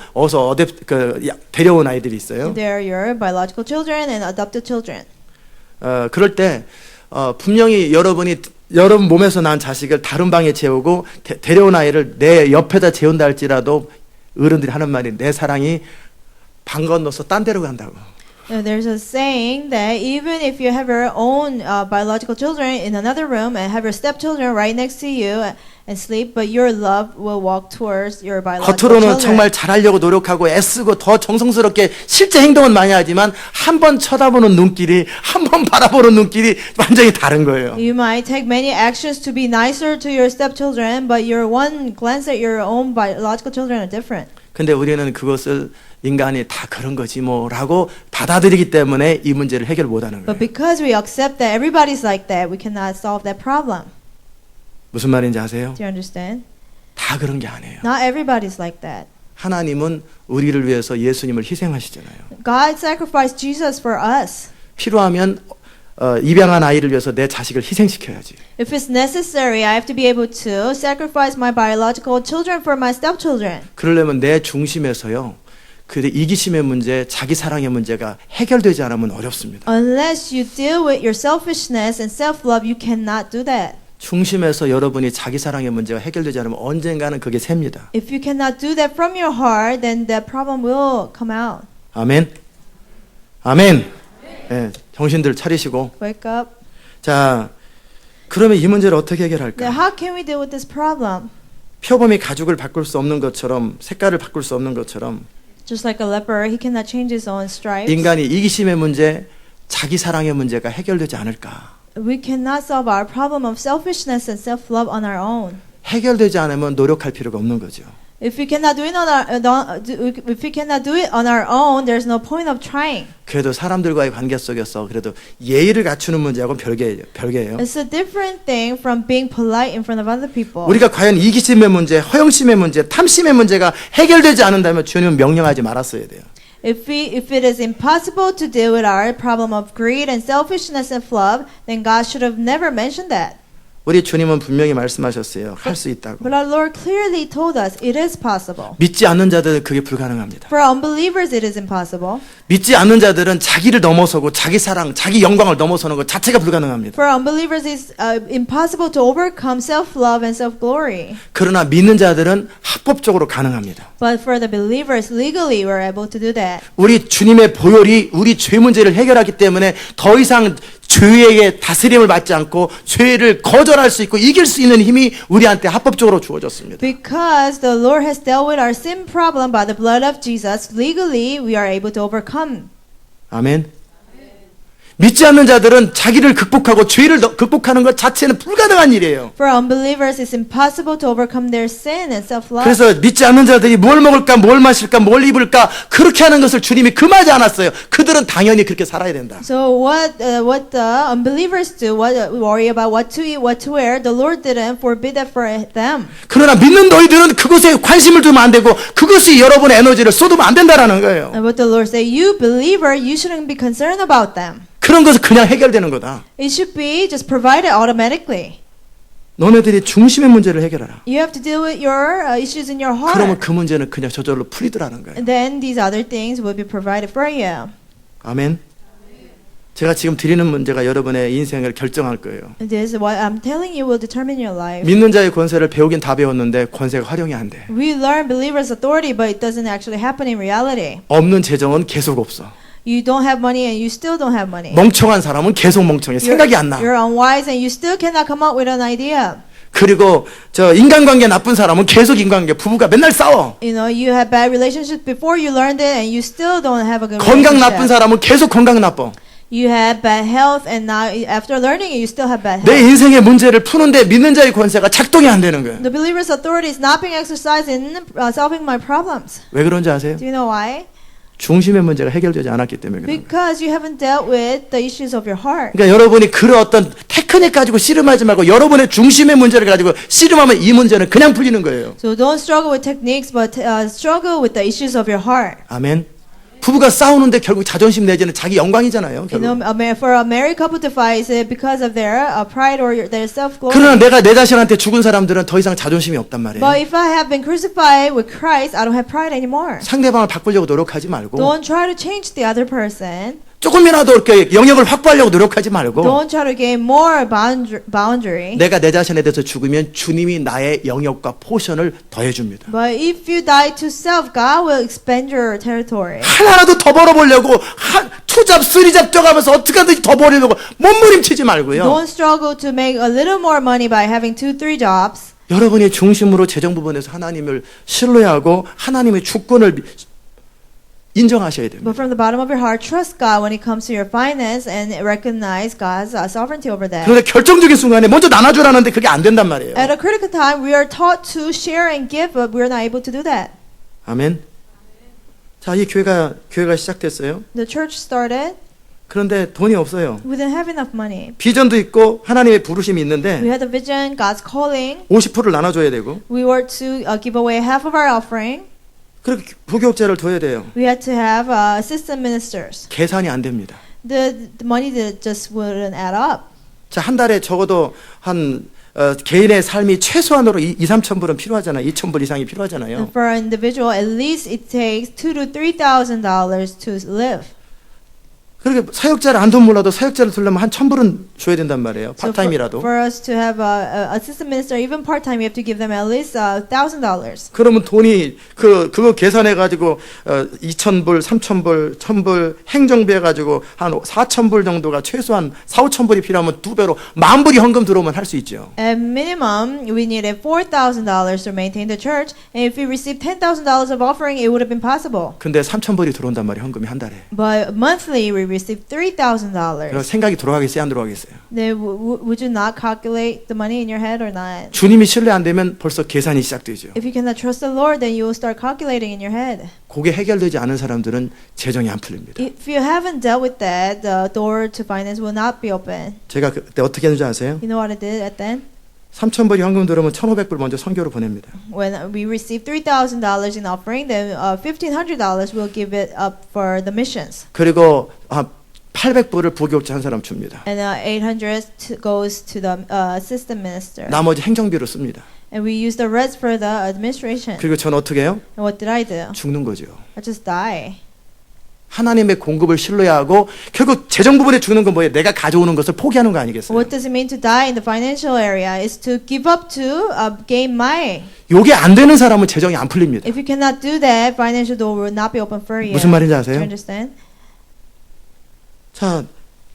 데려온 아이들이 있어요. They are your biological children and adopted children. 그럴 때 분명히 여러분 몸에서 난 자식을 다른 방에 재우고 데려온 아이를 내 옆에다 재운다 할지라도 어른들이 하는 말이 내 사랑이 방 건너서 딴 데로 간다고. There's a saying that even if you have your own biological children in another room and have your stepchildren right next to you and sleep, but your love will walk towards your biological 겉으로는 children. 정말 잘하려고 노력하고 애쓰고 더 정성스럽게 실제 행동은 많이 하지만 한 번 쳐다보는 눈길이 한 번 바라보는 눈길이 완전히 다른 거예요. You might take many actions to be nicer to your stepchildren, but your one glance at your own biological children are different. 근데 우리는 그것을 인간이 다 그런 거지 뭐라고 받아들이기 때문에 이 문제를 해결 못 하는 But 거예요. because we accept that everybody's like that, we cannot solve that problem. 무슨 말인지 아세요? Do you understand? 다 그런 게 아니에요. Not everybody's like that. 하나님은 우리를 위해서 예수님을 희생하시잖아요. God sacrificed Jesus for us. 필요하면 입양한 아이를 위해서 내 자식을 희생시켜야지. If it's necessary, I have to be able to sacrifice my biological children for my stepchildren. 그러려면 내 중심에서요. 그 이기심의 문제, 자기 사랑의 문제가 해결되지 않으면 어렵습니다. Unless you deal with your selfishness and self-love, you cannot do that. 중심에서 여러분이 자기 사랑의 문제가 해결되지 않으면 언젠가는 그게 셉니다. If you cannot do that from your heart, then that problem will come out. 아멘. 아멘. 네, 정신들 차리시고. Wake up. 자, 그러면 이 문제를 어떻게 Now, 해결할까? how can we deal with this problem? 표범이 가죽을 바꿀 수 없는 것처럼, 색깔을 바꿀 수 없는 것처럼 Just like a leper, he cannot change his own stripes. 인간이 이기심의 문제, 자기 사랑의 문제가 해결되지 않을까? We cannot solve our problem of selfishness and self-love on our own. 해결되지 않으면 노력할 필요가 없는 거죠. If we cannot do it on if we cannot do it on our own, there's no point of trying. 그래도 사람들과의 관계 속에서 그래도 예의를 갖추는 문제하고는 별개예요. It's a different thing from being polite in front of other people. 우리가 과연 이기심의 문제, 허영심의 문제, 탐심의 문제가 해결되지 않는다면 주님은 명령하지 말았어야 돼요. If it is impossible to deal with our problem of greed and selfishness and love, then God should have never mentioned that. 우리 주님은 분명히 말씀하셨어요. 할 수 있다고. But our Lord clearly told us it is possible. 믿지 않는 자들은 그게 불가능합니다. For unbelievers, it is impossible. 믿지 않는 자들은 자기를 넘어서고 자기 사랑, 자기 영광을 넘어서는 것 자체가 불가능합니다. For unbelievers, it's impossible to overcome self-love and self-glory. 그러나 믿는 자들은 합법적으로 가능합니다. But for the believers, legally, we're able to do that. 우리 주님의 보혈이 우리 죄 문제를 해결하기 때문에 더 이상 죄에게 다스림을 받지 않고 죄를 거절할 수 있고 이길 수 있는 힘이 우리한테 합법적으로 주어졌습니다. Because the Lord has dealt with our sin problem by the blood of Jesus, legally we are able to overcome. 아멘. 믿지 않는 자들은 자기를 극복하고 죄를 극복하는 것 자체는 불가능한 일이에요. For unbelievers, it's impossible to overcome their sin and self-love. 그래서 믿지 않는 자들이 뭘 먹을까, 뭘 마실까, 뭘 입을까 그렇게 하는 것을 주님이 금하지 않았어요. 그들은 당연히 그렇게 살아야 된다. So what the unbelievers do, worry about what to eat, what to wear, the Lord didn't forbid that for them. 그러나 믿는 너희들은 그것에 관심을 두면 안 되고 그것이 여러분의 에너지를 쏟으면 안 된다라는 거예요. And what the Lord said, you believer, you shouldn't be concerned about them. 그런 것은 그냥 해결되는 거다. It should be just provided automatically. 너네들이 중심의 문제를 해결하라. You have to deal with your issues in your 그러면 heart. 그 문제는 그냥 저절로 풀리더라는 거예요. And then these other things will be provided for you. 아멘. 제가 지금 드리는 문제가 여러분의 인생을 결정할 거예요. And this is what I'm telling you will determine your life. 믿는 자의 권세를 배우긴 다 배웠는데 권세가 활용이 안 돼. We learn believers' authority, but it doesn't actually happen in reality. 없는 재정은 계속 없어. You don't have money and you still don't have money. 멍청한 사람은 계속 멍청해. 생각이 안 나. You're unwise and you still cannot come up with an idea. 그리고 저 인간관계 나쁜 사람은 계속 인간관계 부부가 맨날 싸워. You know, you had bad relationships before you learned it and you still don't have a good 건강 나쁜 relationship. 사람은 계속 건강 나빠. You had bad health and now after learning it, you still have bad 내 health. 인생의 문제를 푸는데 믿는 자의 권세가 작동이 안 되는 거예요. The believer's authority is not being exercised in solving my problems. 왜 그런지 아세요? Do you know why? 중심의 문제가 해결되지 않았기 때문에 그래요. Because you haven't dealt with the issues of your heart. 그러니까 여러분이 그런 어떤 테크닉 가지고 씨름하지 말고 여러분의 중심의 문제를 가지고 씨름하면 이 문제는 그냥 풀리는 거예요. So don't struggle with techniques, but struggle with the issues of your heart. 아멘. 부부가 싸우는데 결국 자존심 내지는 자기 영광이잖아요. You know, 결국. for a married couple to fight, is it because of their pride or their self-glory? 그러나 내가 내 자신한테 죽은 사람들은 더 이상 자존심이 없단 말이에요. But if I have been crucified with Christ, I don't have pride anymore. 상대방을 바꾸려고 노력하지 말고 Don't try to change the other person. 조금이라도 이렇게 영역을 확보하려고 노력하지 말고 Don't try to gain more boundary. 내가 내 자신에 대해서 죽으면 주님이 나의 영역과 포션을 더해줍니다. But if you die to self, God will expand your territory. 하나라도 더 벌어보려고 투잡, 쓰리잡 뛰어가면서 어떻게 하든지 더 벌려고 몸부림치지 말고요. Don't struggle to make a little more money by having 2-3 jobs. 여러분이 중심으로 재정 부분에서 하나님을 신뢰하고 하나님의 주권을 인정하셔야 됩니다. But from the bottom of your heart, trust God when it comes to your finance and recognize God's sovereignty over that. 그런데 결정적인 순간에 먼저 나눠주라는데 그게 안 된단 말이에요. At a critical time, we are taught to share and give, but we are not able to do that. 아멘. 자, 이 교회가 시작됐어요. The church started. 그런데 돈이 없어요. We didn't have enough money. 비전도 있고 하나님의 부르심이 We 있는데 had a vision, God's calling. 50%를 나눠줘야 되고 We were to give away half of our offering. 그렇게 부교육자를 둬야 돼요. We had to have assistant ministers. 계산이 안 됩니다. The money just wouldn't add up. 자, 한 달에 적어도 한 개인의 삶이 최소한으로 2-3천 불은 필요하잖아요. 2천 불 이상이 필요하잖아요. And for an individual, at least it takes $2,000 to $3,000 to live. 그렇게 사역자를 안 돈 몰라도 사역자를 두려면 한 1,000불은 줘야 된단 말이에요. So 파타임이라도. for us to have a assistant minister, even part time, we have to give them at least $1,000. 그러면 돈이 그거 계산해 가지고 2,000불, 3,000불, 1,000불 행정비 해 가지고 한 4,000불 정도가 최소한 4-5,000불이 필요하면 2배로 10,000불이 헌금 들어오면 할 수 있죠. At minimum, we needed $4,000 to maintain the church, and if we received $10,000 of offering, it would have been possible. 근데 3,000불이 들어온단 말이에요. 헌금이 한 달에. But monthly, we received $3,000. 그럼 생각이 돌아가겠어요, 안 돌아가겠어요? Then would you not calculate the money in your head or not? 주님이 신뢰 안 되면 벌써 계산이 시작되죠. If you cannot trust the Lord, then you will start calculating in your head. 그게 해결되지 않은 사람들은 재정이 안 풀립니다. If you haven't dealt with that, the door to finance will not be open. 제가 그때 어떻게 했는지 아세요? You know what I did at then? 3,000불이 헌금 들어오면 1,500불 먼저 선교로 보냅니다. When we receive $3,000 in offering, then $1,500 we'll give it up for the missions, 그리고 800불을 부교육자 한 사람 줍니다. and $800 goes to the assistant minister. 나머지 행정비로 씁니다. And we use the rest for the administration. 그리고 전 어떻게 해요? And what did I do? 죽는 거죠. I just die. 하나님의 공급을 신뢰하고 결국 재정 부분에 죽는 건 뭐예요? 내가 가져오는 것을 포기하는 거 아니겠어요? What does it mean to die in the financial area? Is to give up to gain my. 요게 안 되는 사람은 재정이 안 풀립니다. If you cannot do that, financial door will not be open for you. 무슨 말인지 Do you 아세요? understand? 자,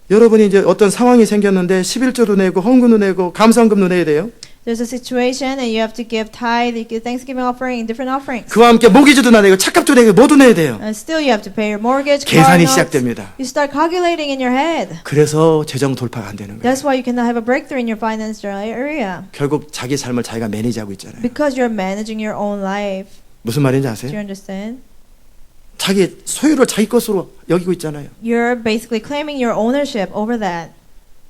여러분이 이제 어떤 상황이 생겼는데 11조도 내고 헌금도 내고 감사헌금도 내야 돼요. There's a situation and you have to give tithe, you give Thanksgiving offering, and different offerings. 그와 함께 모기지도 내고 착값도 내고 모두 내야 돼요. And still you have to pay your mortgage, car 계산이 notes. 시작됩니다. You start calculating in your head. 그래서 재정 돌파가 안 되는 거예요. That's why you cannot have a breakthrough in your financial area. 결국 자기 삶을 자기가 매니지하고 있잖아요. Because you're managing your own life. 무슨 말인지 Do you 아세요? understand? 자기 소유를 자기 것으로 여기고 있잖아요. You're basically claiming your ownership over that.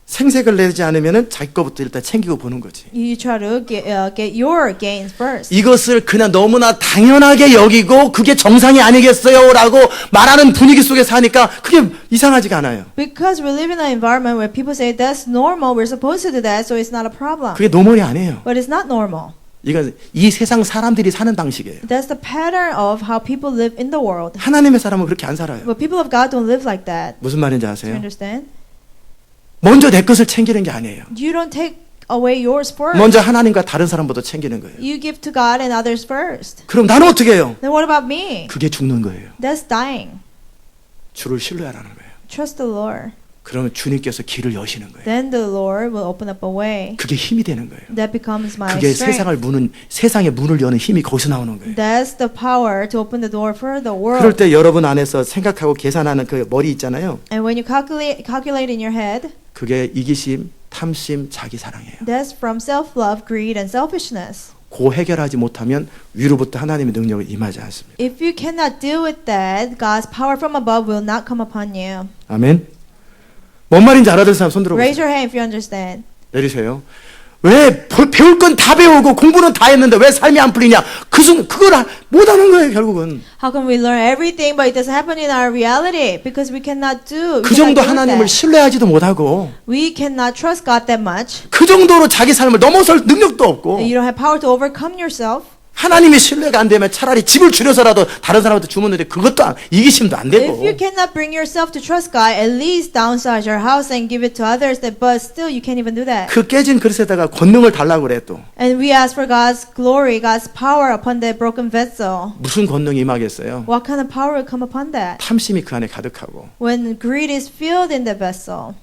생색을 내지 않으면은 자기 거부터 일단 챙기고 보는 거지. You try to get your gains first. 이것을 그냥 너무나 당연하게 여기고 그게 정상이 아니겠어요라고 말하는 분위기 속에 사니까 그게 이상하지가 않아요. Because we live in an environment where people say that's normal, we're supposed to do that, so it's not a problem. 그게 노멀이 아니에요. But it's not normal. 이건 이 세상 사람들이 사는 방식이에요. That's the pattern of how people live in the world. 하나님의 사람은 그렇게 안 살아요. But people of God don't live like that. 무슨 말인지 Do you 아세요? understand? 먼저 내 것을 챙기는 게 아니에요. You don't take away yours first. 먼저 하나님과 다른 사람보다 챙기는 거예요. You give to God and others first. 그럼 나는 어떻게 해요? Then what about me? 그게 죽는 거예요. That's dying. 주를 신뢰하라는 거예요. Trust the Lord. 그러면 주님께서 길을 여시는 거예요. Then the Lord will open up a way. 그게 힘이 되는 거예요. That becomes my 그게 strength. 세상의 문을 여는 힘이 거기서 나오는 거예요. That's the power to open the door for the world. 그럴 때 여러분 안에서 생각하고 계산하는 그 머리 있잖아요. And when you calculate in your head, 그게 이기심, 탐심, 자기 사랑이에요. that's from self-love, greed, and selfishness. 고 해결하지 못하면 위로부터 하나님의 능력을 임하지 않습니다. If you cannot deal with that, God's power from above will not come upon you. 아멘. 뭔 말인지 알아듣는 사람 손 Raise 들어보세요. your hand if you understand. 내리세요. 왜 배울 건 다 배우고 공부는 다 했는데 왜 삶이 안 풀리냐? 그걸 못 하는 거예요, 결국은. How can we learn everything but it doesn't happen in our reality? Because we cannot do. 그 정도 하나님을 신뢰하지도 못하고 We cannot trust God that much. 그 정도로 자기 삶을 넘어설 능력도 없고 You don't have power to overcome yourself. 하나님이 신뢰가 안 되면 차라리 집을 줄여서라도 다른 사람한테 주면 되는데 그것도 이기심도 안 되고. If you cannot bring yourself to trust God, at least downsize your house and give it to others. But still, you can't even do that. 그 깨진 그릇에다가 권능을 달라고 그래 또. And we ask for God's glory, God's power upon that broken vessel. 무슨 권능이 임하겠어요? What kind of power will come upon that? 탐심이 그 안에 가득하고. When greed is filled in the vessel.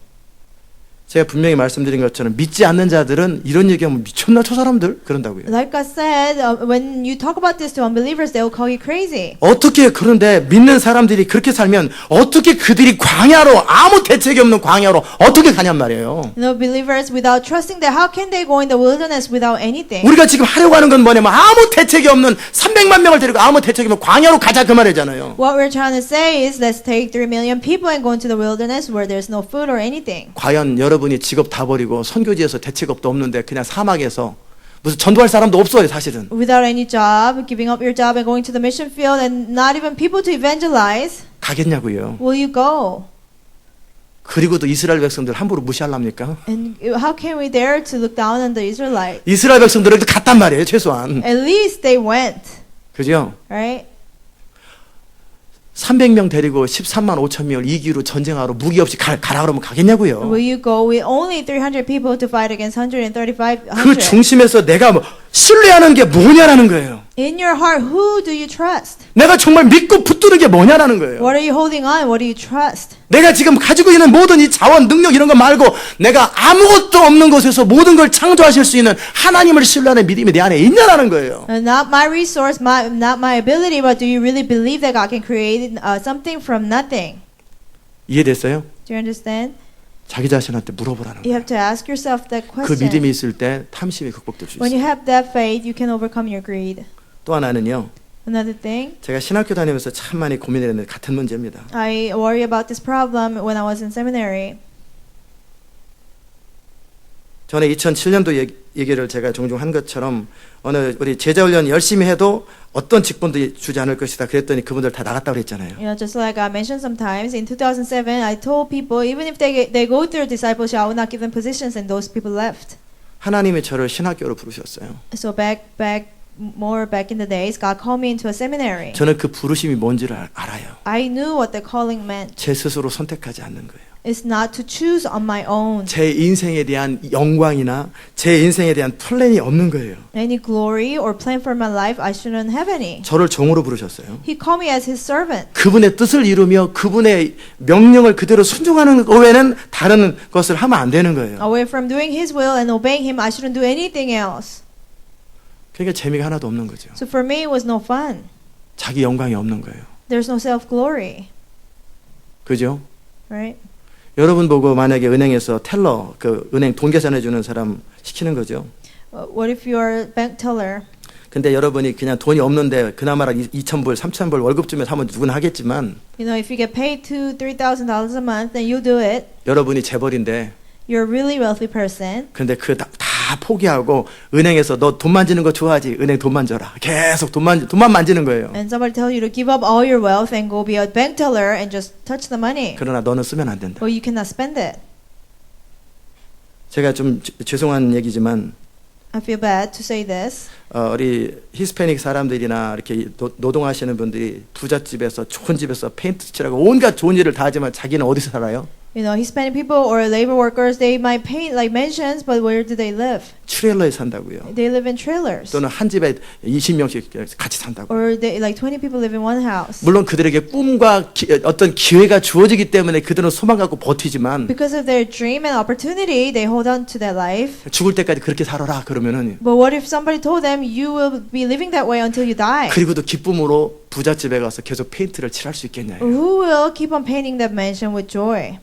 제가 분명히 말씀드린 것처럼 믿지 않는 자들은 이런 얘기하면 미쳤나 저 사람들 그런다고요. Like I said, when you talk about this to unbelievers, they will call you crazy. 어떻게 그런데 믿는 사람들이 그렇게 살면 어떻게 그들이 광야로 아무 대책이 없는 광야로 어떻게 가냔 말이에요. You know, believers without trusting that, how can they go in the wilderness without anything? 우리가 지금 하려고 하는 건 뭐냐면 아무 대책이 없는 300만 명을 데리고 아무 대책이 없는 광야로 가자 그 말이잖아요. What we're trying to say is, let's take 3 million people and go into the wilderness where there's no food or anything. 과연 여러분이 직업 다 버리고 선교지에서 대책업도 없는데 그냥 사막에서 무슨 전도할 사람도 없어요 사실은. Without any job, giving up your job and going to the mission field and not even people to evangelize, 가겠냐고요. will you go? 그리고도 이스라엘 백성들 함부로 무시하랍니까? And how can we dare to look down on the Israelites? 이스라엘 백성들에도 갔단 말이에요 최소한. At least they went, 그죠? right? 300명 데리고 13만 5천 명을 이기로 전쟁하러 무기 없이 가라 그러면 가겠냐고요. Will you go with only 300 people to fight against 135? 그 중심에서 내가 뭐 신뢰하는 게 뭐냐라는 거예요. In your heart, who do you trust? 내가 정말 믿고 붙드는 게 뭐냐라는 거예요. What are you holding on? What do you trust? 내가 지금 가지고 있는 모든 이 자원, 능력 이런 거 말고 내가 아무것도 없는 곳에서 모든 걸 창조하실 수 있는 하나님을 신뢰하는 믿음이 내 안에 있냐라는 거예요. Not my resource, not my ability, but do you really believe that God can create something from nothing? 이해됐어요? Do you understand? 자기 자신한테 물어보라는 You 거예요. have to ask yourself that 그 question. 믿음이 있을 때 탐심이 극복될 수 When 있어요. you have that faith, you can overcome your greed. 또 하나는요. Another thing, 제가 신학교 다니면서 참 많이 고민을 했는데 같은 문제입니다. I worry about this problem when I was in seminary. 전에 2007년도 얘기를 제가 종종 한 것처럼 어느 우리 제자훈련 열심히 해도 어떤 직분도 주지 않을 것이다 그랬더니 그분들 다 나갔다고 그랬잖아요. You know, just like I mentioned sometimes, in 2007, I told people, even if they go through discipleship, I will not give them positions, and those people left. 하나님이 저를 신학교로 부르셨어요. So back in the days, God called me into a seminary. 저는 그 부르심이 뭔지를 알아요. I knew what the calling meant. 제 스스로 선택하지 않는 거예요. It's not to choose on my own. 제 인생에 대한 영광이나 제 인생에 대한 플랜이 없는 거예요. Any glory or plan for my life, I shouldn't have any. 저를 종으로 부르셨어요. He called me as his servant. 그분의 뜻을 이루며 그분의 명령을 그대로 순종하는 것 외에는 다른 것을 하면 안 되는 거예요. Away from doing his will and obeying him, I shouldn't do anything else. 그러니까 재미가 하나도 없는 거죠. So for me, it was no fun. 자기 영광이 없는 거예요. There's no self-glory, 그죠? right? 여러분 보고 만약에 은행에서 텔러, 그 은행 돈 계산해 주는 사람 시키는 거죠. What if you're a bank teller? 근데 여러분이 그냥 돈이 없는데 그나마라 2,000불, 3,000불 월급 주면서 하면 누구나 하겠지만 You know, if you get paid $2,000-$3,000 a month, then you do it. 여러분이 재벌인데 You're a really wealthy person. 근데 그 다 포기하고 은행에서 너 돈 만지는 거 좋아하지? 은행 돈 만져라. 계속 돈만 만지는 거예요. And somebody tells you to give up all your wealth and go be a bank teller and just touch the money. 그러나 너는 쓰면 안 된다. Or you cannot spend it. 제가 좀 죄송한 얘기지만 I feel bad to say this. 우리 히스패닉 사람들이나 이렇게 노동하시는 분들이 부잣집에서 좋은 집에서 페인트 칠하고 온갖 좋은 일을 다 하지만 자기는 어디서 살아요? You know, Hispanic people or labor workers, they might paint like mansions, but where do they live? 트레일러에 산다고요. They live in trailers. 또는 한 집에 20명씩 같이 산다고. Or they, like 20 people live in one house. 물론 그들에게 꿈과 어떤 기회가 주어지기 때문에 그들은 소망 갖고 버티지만 Because of their dream and opportunity, they hold on to their life. 죽을 때까지 그렇게 살아라 그러면은 But what if somebody told them you will be living that way until you die? 그리고도 기쁨으로 부잣집에 가서 계속 페인트를 칠할 수 있겠냐요. Who will keep on painting that mansion with joy?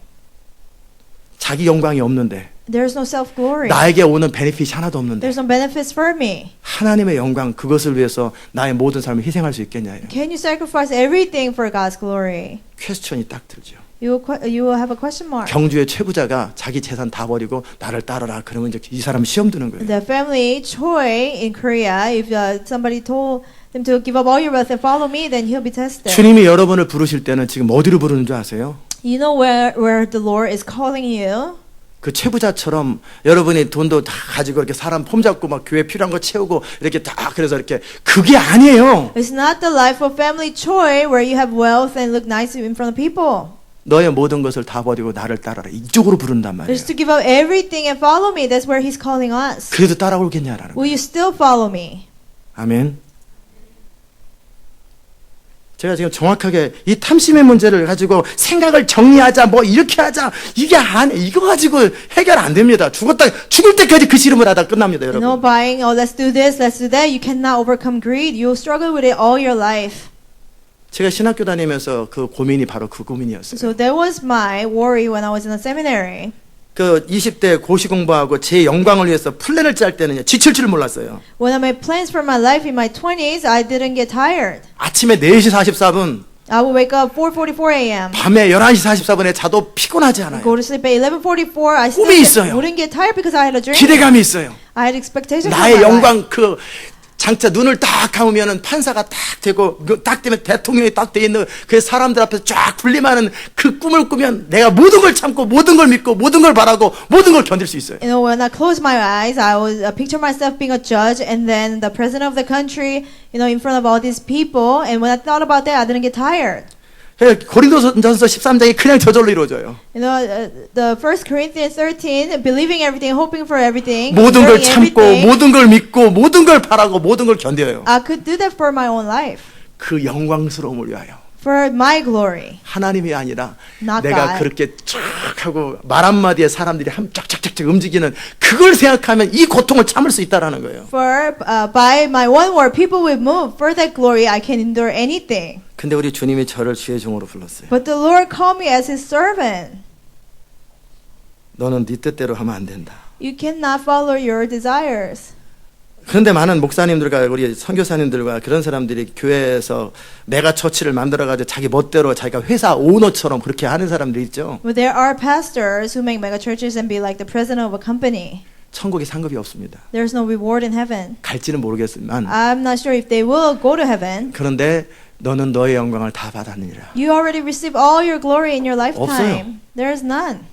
자기 영광이 없는데 There's no self-glory. 나에게 오는 베네핏이 하나도 없는데 There's no benefits for me. 하나님의 영광 그것을 위해서 나의 모든 삶을 희생할 수 있겠냐요. Can you sacrifice everything for God's glory? 퀘스천이 딱 들죠. You will have a question mark. 경주의 최부자가 자기 재산 다 버리고 나를 따르라 그러면 이제 이 사람 시험 드는 거예요. The family Choi in Korea, if somebody told them to give up all your wealth and follow me, then he'll be tested. 주님이 여러분을 부르실 때는 지금 어디로 부르는 줄 아세요? You know where the Lord is calling you? 그 최부자처럼 여러분이 돈도 다 가지고 이렇게 사람 폼 잡고 막 교회 필요한 거 채우고 이렇게 다 그래서 이렇게 그게 아니에요. It's not the life of family joy where you have wealth and look nice in front of people. 너의 모든 것을 다 버리고 나를 따라라. 이쪽으로 부른단 말이에요. It's to give up everything and follow me. That's where He's calling us. 그래도 따라오겠냐라는 Will 거예요. you still follow me? 아멘. 제가 지금 정확하게 이 탐심의 문제를 가지고 생각을 정리하자, 뭐 이렇게 하자, 이게 이거 가지고 해결 안 됩니다. 죽을 때까지 그 씨름을 하다 끝납니다, You 여러분. know, buying, oh, let's do this, let's do that. You cannot overcome greed. You'll struggle with it all your life. 제가 신학교 다니면서 그 고민이 바로 그 고민이었어요. So that was my worry when I was in a seminary. 그 20대 고시 공부하고 제 영광을 위해서 플랜을 짤 때는 지칠 줄 몰랐어요. When I made plans for my life in my 20s, I didn't get tired. 아침에 4시 44분, I would wake up 4:44 a.m. 밤에 11시 44분에 자도 피곤하지 않아요. Go to sleep at 11:44. I still 꿈이 있어요. wouldn't get tired because I had a dream. 기대감이 있어요. I had expectations for 나의 my life. 영광 그 장차 눈을 딱 감으면은 판사가 딱 되고 딱 되면 대통령이 딱 돼 있는 그 사람들 앞에서 쫙 군림하는 그 꿈을 꾸면 내가 모든 걸 참고 모든 걸 믿고 모든 걸 바라고 모든 걸 견딜 수 있어요. You know, when I closed my eyes, I would picture myself being a judge and then the president of the country, you know, in front of all these people. And when I thought about that, I didn't get tired. 고린도전서 13장이 그냥 저절로 이루어져요. You know, the 1 Corinthians 13, believing everything, hoping for everything, 모든 걸 enduring 참고 everything. 모든 걸 믿고 모든 걸 바라고 모든 걸 견뎌요. I could do that for my own life, 그 영광스러움을 위하여. for my glory. 하나님이 아니라 Not 내가 God. 그렇게 쫙 하고 말 한마디에 사람들이 쫙쫙쫙쫙 움직이는 그걸 생각하면 이 고통을 참을 수 있다라는 거예요. For by my one word, people will move. For that glory, I can endure anything. 근데 우리 주님이 저를 주의 종으로 불렀어요. But the Lord called me as His servant. 너는 네 뜻대로 하면 안 된다. You cannot follow your desires. 그런데 많은 목사님들과 우리 선교사님들과 그런 사람들이 교회에서 메가 처치를 만들어가지고 자기 멋대로 자기가 회사 오너처럼 그렇게 하는 사람들이 있죠. But there are pastors who make mega churches and be like the president of a company. 천국에 상급이 없습니다. There's no reward in heaven. 갈지는 모르겠지만 I'm not sure if they will go to heaven. 그런데 너는 너의 영광을 다 받았느니라. You already received all your glory in your lifetime. 없어요. There's none.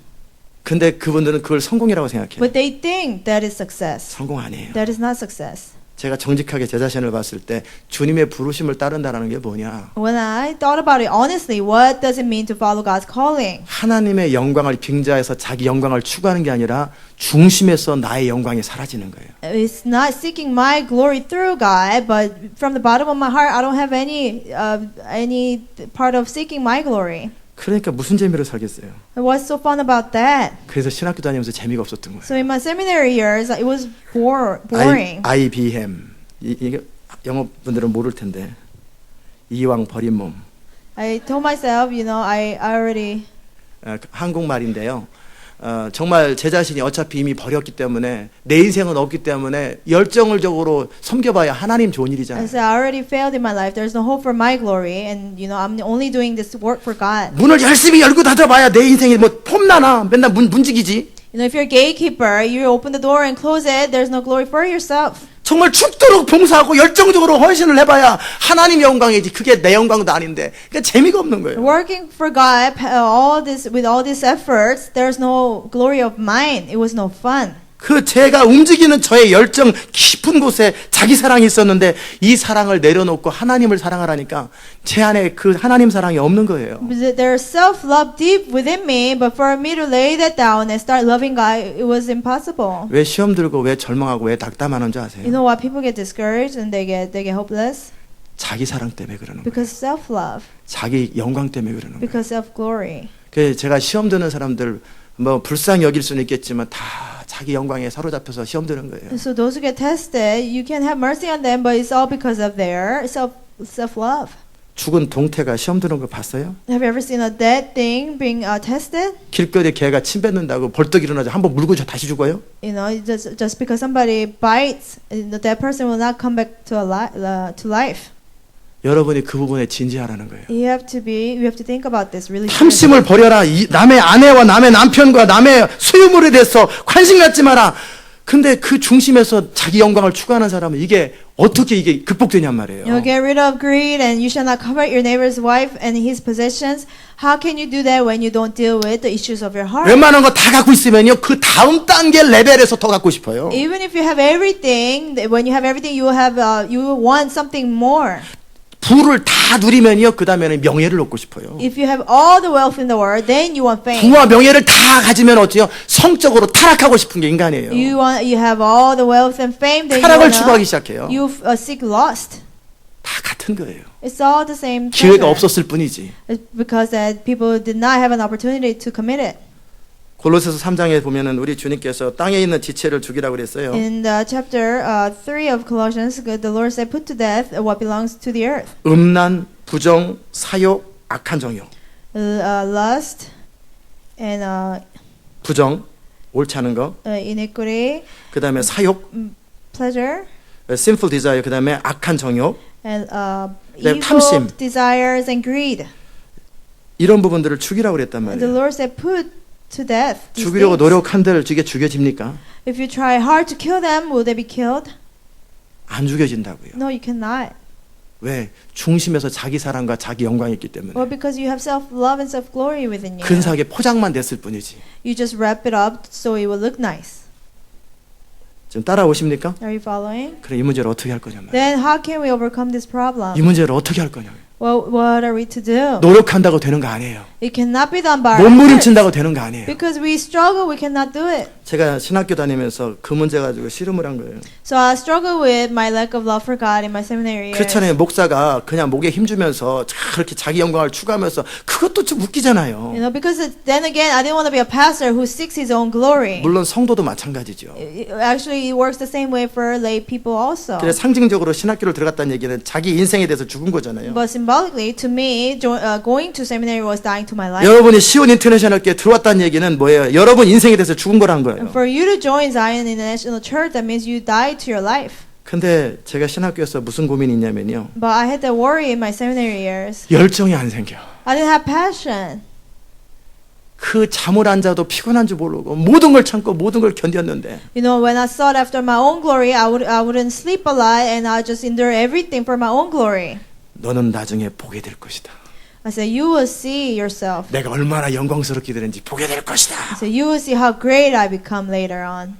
근데 그분들은 그걸 성공이라고 생각해요. But they think that is success. 성공 아니에요. That is not success. 제가 정직하게 제 자신을 봤을 때 주님의 부르심을 따른다는 게 뭐냐? When I thought about it honestly, what does it mean to follow God's calling? 하나님의 영광을 빙자해서 자기 영광을 추구하는 게 아니라 중심에서 나의 영광이 사라지는 거예요. It's not seeking my glory through God, but from the bottom of my heart, I don't have any part of seeking my glory. 그러니까 무슨 재미로 살겠어요? What's so fun about that? 그래서 신학교 다니면서 재미가 없었던 거예요. So in my seminary years, it was boring. IBM 이게 영어 분들은 모를 텐데 이왕 버린 몸 I told myself, you know, I already 한국말인데요. 정말 제 자신이 어차피 이미 버렸기 때문에 내 인생은 없기 때문에 열정적으로 섬겨봐야 하나님 좋은 I 일이잖아요. said I already failed in my life. There's no hope for my glory, and you know, I'm only doing this work for God. 문을 열심히 열고 닫아봐야 내 인생이 뭐 폼나나 맨날 문지기지. You know, if you're a gatekeeper, you open the door and close it. There's no glory for yourself. 정말 죽도록 봉사하고 열정적으로 헌신을 해봐야 하나님 영광이지. 그게 내 영광도 아닌데. 그러니까 재미가 없는 거예요. Working for God, with all these efforts, there's no glory of mine. It was no fun. 그 제가 움직이는 저의 열정 깊은 곳에 자기 사랑이 있었는데 이 사랑을 내려놓고 하나님을 사랑하라니까 제 안에 그 하나님 사랑이 없는 거예요. There's self-love deep within me, but for me to lay that down and start loving God, it was impossible. 왜 시험 들고 왜 절망하고 왜 낙담하는 줄 아세요? You know why people get discouraged and they get hopeless? 자기 사랑 때문에 그러는 거예요. Because self-love, 자기 영광 때문에 그러는 거예요. because self-glory. 그래서 제가 시험 드는 사람들 뭐 불쌍히 여길 수는 있겠지만 다 자기 영광에 사로잡혀서 시험 드는 거예요. So those who get tested, you can have mercy on them, but it's all because of their self-love. 죽은 동태가 시험 드는 거 봤어요? Have you ever seen a dead thing being tested? 길거리에 개가 침 뱉는다고 벌떡 일어나서 한번 물고 다시 죽어요? You know, just because somebody bites, that person will not come back to life. 여러분이 그 부분에 진지하라는 거예요. You have to think about this really. 탐심을 버려라. 남의 아내와 남의 남편과 남의 소유물에 대해서 관심 갖지 마라. 근데 그 중심에서 자기 영광을 추구하는 사람은 이게 어떻게 이게 극복되냔 말이에요. You know, get rid of greed and you shall not covet your neighbor's wife and his possessions. How can you do that when you don't deal with the issues of your heart? 웬만한 거 다 갖고 있으면요, 그 다음 단계 레벨에서 더 갖고 싶어요. Even if you have everything, when you have everything, you want something more. 부를 다 누리면요, 그 다음에는 명예를 얻고 싶어요. If you have all the wealth in the world, then you want fame. 부와 명예를 다 가지면 어때요? 성적으로 타락하고 싶은 게 인간이에요. You have all the wealth and fame, then 타락을 you 추구하기 시작해요. you seek lust. 다 같은 거예요. It's all the same. 기회가 treasure. 없었을 뿐이지. It's because that people did not have an opportunity to commit it. 골로새서 3장에 보면은 우리 주님께서 땅에 있는 지체를 죽이라고 그랬어요. In the chapter 3 of Colossians, the Lord said, "Put to death what belongs to the earth: 음란, 부정, 사욕, 악한 정욕. lust and 부정, 옳지 않은 거. iniquity, 그 다음에 사욕, pleasure, sinful desire. 그 다음에 악한 정욕. and 그다음에 evil 탐심. desires and greed." 이런 부분들을 죽이라고 그랬단 And the 말이에요. Lord said, "Put to death these 죽이려고 things. 노력한들 이게 죽여집니까? If you try hard to kill them, will they be killed? 안 죽여진다고요. No, you cannot. 왜? 중심에서 자기 사랑과 자기 영광이 있기 때문에. Or because you have self-love and self-glory within you. 근사하게 포장만 됐을 뿐이지. You just wrap it up so it will look nice. 지금 따라오십니까? Are you following? 그래, 이 문제를 어떻게 할 거냐 말이에요. Then how can we overcome this 이 problem? 문제를 어떻게 할 거냐. Well, what are we to do? 노력한다고 되는 거 아니에요. It cannot be done by 몸부림친다고 ourselves. 되는 거 아니에요. Because we struggle, we cannot do it. 제가 신학교 다니면서 그 문제 가지고 씨름을 한 거예요. So I struggle with my lack of love for God in my seminary years. 그렇잖아요. 목사가 그냥 목에 힘주면서 그렇게 자기 영광을 추구하면서 그것도 좀 웃기잖아요. You know, because then again, I didn't want to be a pastor who seeks his own glory. 물론 성도도 마찬가지죠. Actually, it works the same way for lay people also. 그래서 상징적으로 신학교를 들어갔다는 얘기는 자기 인생에 대해서 죽은 거잖아요. But symbolically, to me, going to seminary was dying to my life. 여러분이 시온 인터내셔널교에 들어왔다는 얘기는 뭐예요? 여러분 인생에 대해서 죽은 거란 거예요. And for you to join Zion International Church, that means you died to your life. 근데 제가 신학교에서 무슨 고민이 있냐면요. But I had that worry in my seminary years. 열정이 안 생겨. I didn't have passion. 그 잠을 안 자도 피곤한 줄 모르고 모든 걸 참고 모든 걸 견뎠는데 You know, when I sought after my own glory, I wouldn't sleep a lot, and I just endure everything for my own glory. 너는 나중에 보게 될 것이다. I said, you will see yourself. 내가 얼마나 영광스럽게 되는지 보게 될 것이다. I said, you will see how great I become later on.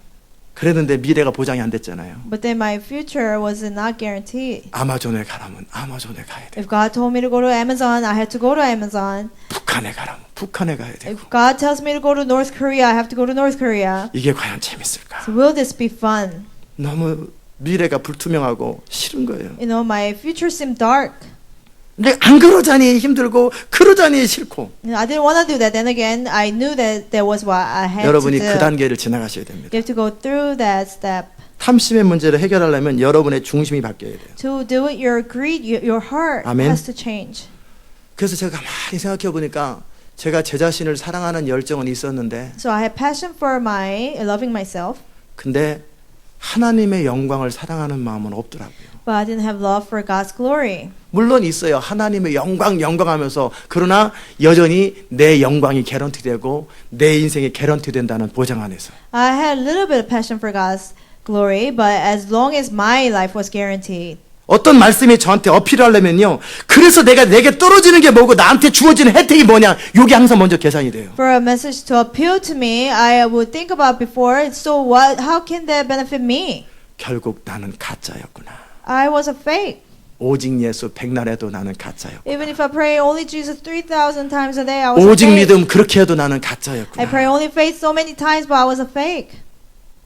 그랬는데 미래가 보장이 안 됐잖아요. But then my future was not guaranteed. 아마존에 가라면 아마존에 가야 돼. If God told me to go to Amazon, I had to go to Amazon. 북한에 가라면 북한에 가야 되고. If God tells me to go to North Korea, I have to go to North Korea. 이게 과연 재밌을까? So will this be fun? 너무 미래가 불투명하고 싫은 거예요. You know, my future seemed dark. 근데 안 그러자니 힘들고 그러자니 싫고. You know, I didn't want to do that. Then again, I knew that that was what I had to 여러분이 do. 그 단계를 지나가셔야 됩니다. You have to go through that step. 탐심의 문제를 해결하려면 여러분의 중심이 바뀌어야 돼요. To do it, your greed, your heart 아멘. has to change. 그래서 제가 가만히 생각해 보니까 제가 제 자신을 사랑하는 열정은 있었는데 So I had passion for my loving myself, 근데 하나님의 영광을 사랑하는 마음은 없더라고요. but I didn't have love for God's glory. 물론 있어요. 하나님의 영광하면서 그러나 여전히 내 영광이 개런티 되고 내 인생이 개런티 된다는 보장 안에서. I had a little bit of passion for God's glory, but as long as my life was guaranteed. 어떤 말씀이 저한테 어필하려면요. 그래서 내게 떨어지는 게 뭐고 나한테 주어지는 혜택이 뭐냐. 이게 항상 먼저 계산이 돼요. For a message to appeal to me, I would think about before, so what, how can that benefit me? 결국 나는 가짜였구나. I was a fake. 오직 예수 백날에도 나는 가짜였고. Even if I pray only Jesus 3,000 times a day, I was a 오직 fake. 믿음 그렇게 해도 나는 I 가짜였구나. pray only faith so many times, but I was a fake.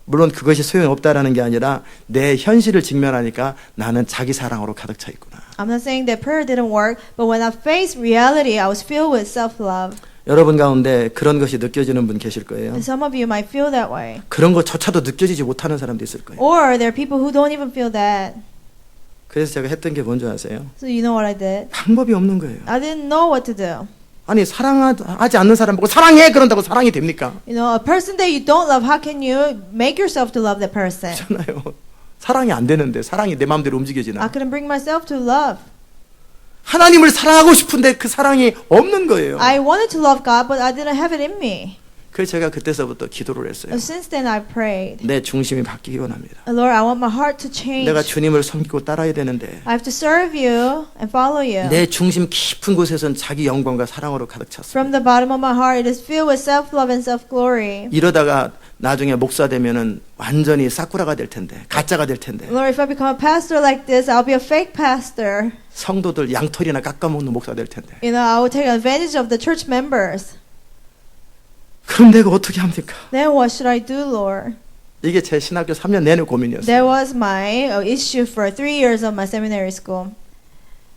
물론 그것이 소용이 없다라는 게 아니라 내 현실을 직면하니까 나는 자기 사랑으로 가득 차 있구나. I'm not saying that prayer didn't work, but when I faced reality, I was filled with self-love. 여러분 가운데 그런 것이 느껴지는 분 계실 거예요. And some of you might feel that way. 그런 것조차도 느껴지지 못하는 사람도 있을 거예요. Or there are people who don't even feel that. 그래서 제가 했던 게 뭔지 아세요? So you know what I did? 방법이 없는 거예요. I didn't know what to do. 아니 사랑하지 않는 사람 보고 사랑해 그런다고 사랑이 됩니까? You know, a person that you don't love, how can you make yourself to love that person? 그렇잖아요. 사랑이 안 되는데 사랑이 내 마음대로 I 움직여지나? couldn't bring myself to love. 하나님을 사랑하고 싶은데 그 사랑이 없는 거예요. I wanted to love God, but I didn't have it in me. 그래서 제가 그때서부터 기도를 했어요. Since then I prayed. 내 중심이 바뀌기 원합니다. Lord, I want my heart to change. 내가 주님을 섬기고 따라야 되는데 I have to serve you and follow you. 내 중심 깊은 곳에선 자기 영광과 사랑으로 가득 찼습니다. From the bottom of my heart, it is filled with self-love and self-glory. 이러다가 나중에 목사 되면은 완전히 사쿠라가 될 텐데, 가짜가 될 텐데, Lord, if I become a pastor like this, I'll be a fake pastor. 성도들 양털이나 깎아먹는 목사 될 텐데. You know, I will take advantage of the church members. 그럼 내가 어떻게 합니까? Then what should I do, Lord? 이게 제 신학교 3년 내내 고민이었어요. That was my issue for 3 years of my seminary school.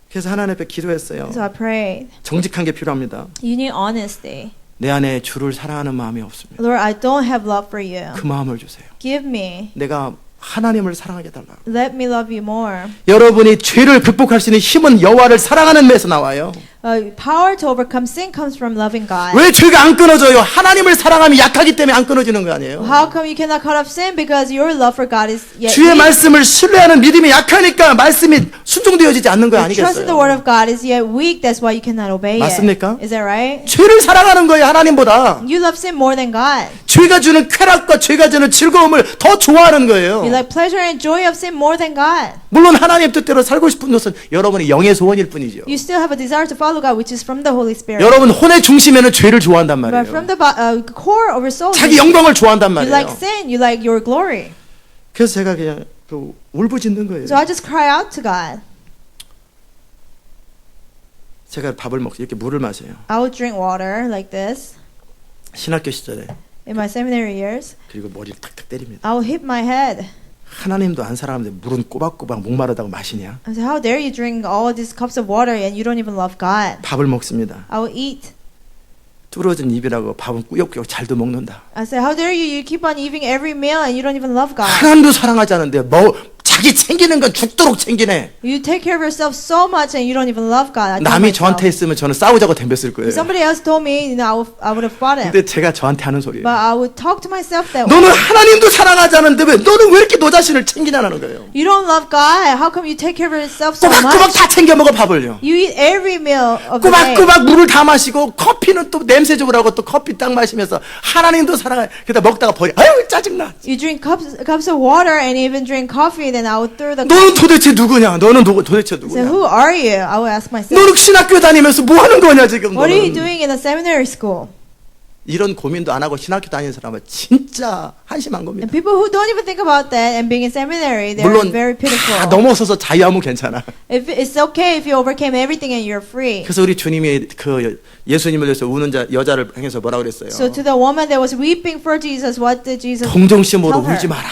그래서 하나님 앞에 기도했어요. So I prayed. 정직한 게 필요합니다. You need honesty. 내 안에 주를 사랑하는 마음이 없습니다. Lord, I don't have love for you. 그 마음을 주세요. Give me. 내가 하나님을 사랑하게 달라. Let me love you more. 여러분이 죄를 극복할 수 있는 힘은 여호와를 사랑하는 데서 나와요. Power to overcome sin comes from loving God. 왜 죄가 안 끊어져요? 하나님을 사랑하면 약하기 때문에 안 끊어지는 거 아니에요? How come you cannot cut off sin? Because your love for God is yet 주의 weak. 말씀을 신뢰하는 믿음이 약하니까 말씀이 순종되어지지 않는 거 Your trust in the 아니겠어요? word of God is yet weak. That's why you cannot obey 맞습니까? it. Is that right? 죄를 사랑하는 거예요, 하나님보다. You love sin more than God. 죄가 주는 쾌락과 죄가 주는 즐거움을 더 좋아하는 거예요. You like pleasure and joy of sin more than God. 물론 하나님 뜻대로 살고 싶은 것은 여러분의 영의 소원일 뿐이죠. You still have a desire to follow God, which is from the Holy Spirit. 여러분 혼의 중심에는 죄를 좋아한단 But 말이에요. from the core of your soul, 자기 영광을 좋아한단 you like 말이에요. sin, you like your glory. 그래서 제가 그냥 그 울부짖는 거예요. So I just cry out to God. 제가 밥을 먹고 이렇게 물을 마셔요. I would drink water like this 신학교 시절에. in my seminary years. 그리고 머리를 탁탁 때립니다. I would hit my head. 하나님도 안 사랑하는데 물은 꼬박꼬박 목마르다고 마시냐? I said, how dare you drink all these cups of water and you don't even love God? 밥을 먹습니다. I will eat. 뚫어진 입이라고 밥은 꾸역꾸역 잘도 먹는다. I said, how dare you? You keep on eating every meal and you don't even love God. 하나님도 사랑하지 않은데 뭐 자기 챙기는 건 죽도록 챙기네. You take care of yourself so much and you don't even love God. I told 남이 myself. 저한테 했으면 저는 싸우자고 덤볐을 거예요. If somebody else told me, you know, I would have fought him. 근데 제가 저한테 하는 소리예요. But I would talk to myself that way. 너는 하나님도 사랑하지 않는데 왜 너는 왜 이렇게 너 자신을 챙기냐는 거예요. You don't love God. How come you take care of yourself so 꼬박꼬박 much? 다 챙겨 먹어 밥을요. You eat every meal of the day. 꼬박꼬박 물을 다 마시고 커피는 또 냄새 좋으라고 또 커피 딱 마시면서 하나님도 사랑해. 그러다 먹다가 버려. 아유 짜증나. You drink cups of water and even drink coffee. Then I would throw the. 너는 도대체 누구냐? 너는 도대체 So 누구냐? who are you? I would ask myself. 너는 신학교 다니면서 뭐 하는 거냐 지금? What are you 너는? doing in a seminary school? 이런 고민도 안 하고 신학교 다니는 사람은 진짜 한심한 겁니다. And people who don't even think about that and being in seminary, they're 물론 very 다 pitiful. 넘어서서 자유하면 괜찮아. If it's okay if you overcame everything and you're free. 그래서 우리 주님이 그 예수님을 위해서 우는 여자를 향해서 뭐라 그랬어요? So to the woman that was weeping for Jesus, what did Jesus 동정심으로 tell her? 울지 마라.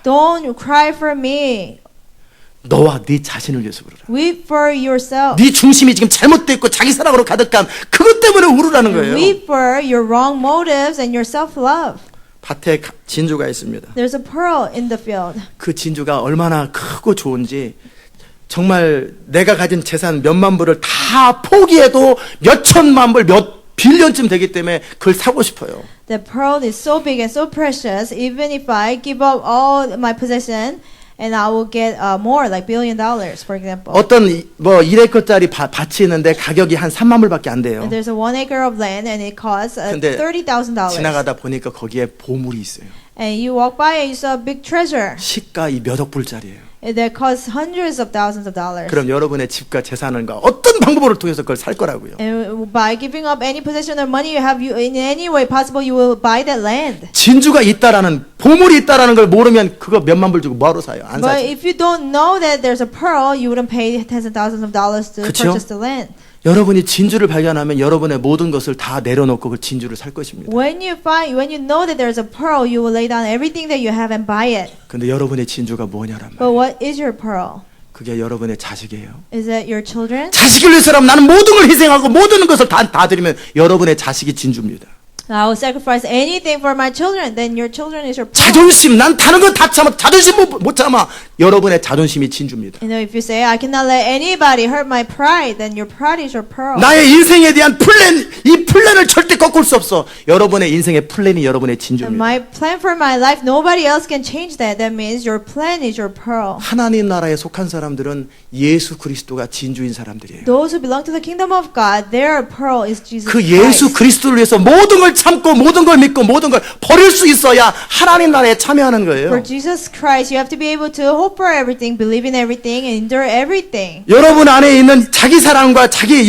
Don't cry for me. 너와 네 자신을 위해서 울어라. Weep for yourself. 네 중심이 지금 잘못되어 있고 자기 사랑으로 가득한 그것 때문에 울으라는 거예요. Weep for your wrong motives and your self-love. 밭에 진주가 있습니다. There's a pearl in the field. 그 진주가 얼마나 크고 좋은지 정말 내가 가진 재산 몇만 불을 다 포기해도 몇 천만 불, 몇 빌리언쯤 되기 때문에 그걸 사고 싶어요. The pearl is so big and so precious. Even if I give up all my possession, and I will get more, like $1 billion, for example. 어떤 뭐 1에이커짜리 밭이 있는데 가격이 한 3만 불밖에 안 돼요. And there's a 1 acre of land, and it costs 근데 $30,000. 지나가다 보니까 거기에 보물이 있어요. And you walk by and you saw a big treasure 시가 이 몇억 불짜리예요. that costs hundreds of thousands of dollars. 그럼 여러분의 집과 재산과 어떤 방법으로 통해서 그걸 살 거라고요. And by giving up any possession or money you have, you in any way possible, you will buy that land. 진주가 있다라는 보물이 있다라는 걸 모르면 그거 몇만 불 주고 뭐하러 사요? 안 But 사죠. if you don't know that there's a pearl, you wouldn't pay tens of thousands of dollars to 그쵸? purchase the land. 여러분이 진주를 발견하면 여러분의 모든 것을 다 내려놓고 그 진주를 살 것입니다. When you know that there's a pearl, you will lay down everything that you have and buy it. 근데 여러분의 진주가 뭐냐란 But 말이에요. what is your pearl? 그게 여러분의 자식이에요. Is that your children? 자식을 위해서라면 나는 모든 걸 희생하고 모든 것을 다 드리면 여러분의 자식이 진주입니다. I will sacrifice anything for my children. Then your children is your pearl. 자존심, 난 다른 건 다 참아. 자존심 못 참아. 여러분의 자존심이 진주입니다. You know, if you say, I cannot let anybody hurt my pride, then your pride is your pearl. 나의 인생에 대한 이 플랜을 절대 꺾을 수 없어. 여러분의 인생의 플랜이 여러분의 And 진주입니다. my plan for my life, nobody else can change that. That means your plan is your pearl. 하나님 나라에 속한 사람들은 예수 그리스도가 진주인 사람들이에요. Those who belong to the kingdom of God, their pearl is Jesus 그 예수 Christ. 그리스도를 위해서 모든 걸 참고 모든 걸 믿고 모든 걸 버릴 수 있어야 하나님 나라에 참여하는 거예요. For Jesus Christ, you have to be able to hope for everything, believe in everything, and endure everything. 여러분 안에 있는 자기 사랑과 자기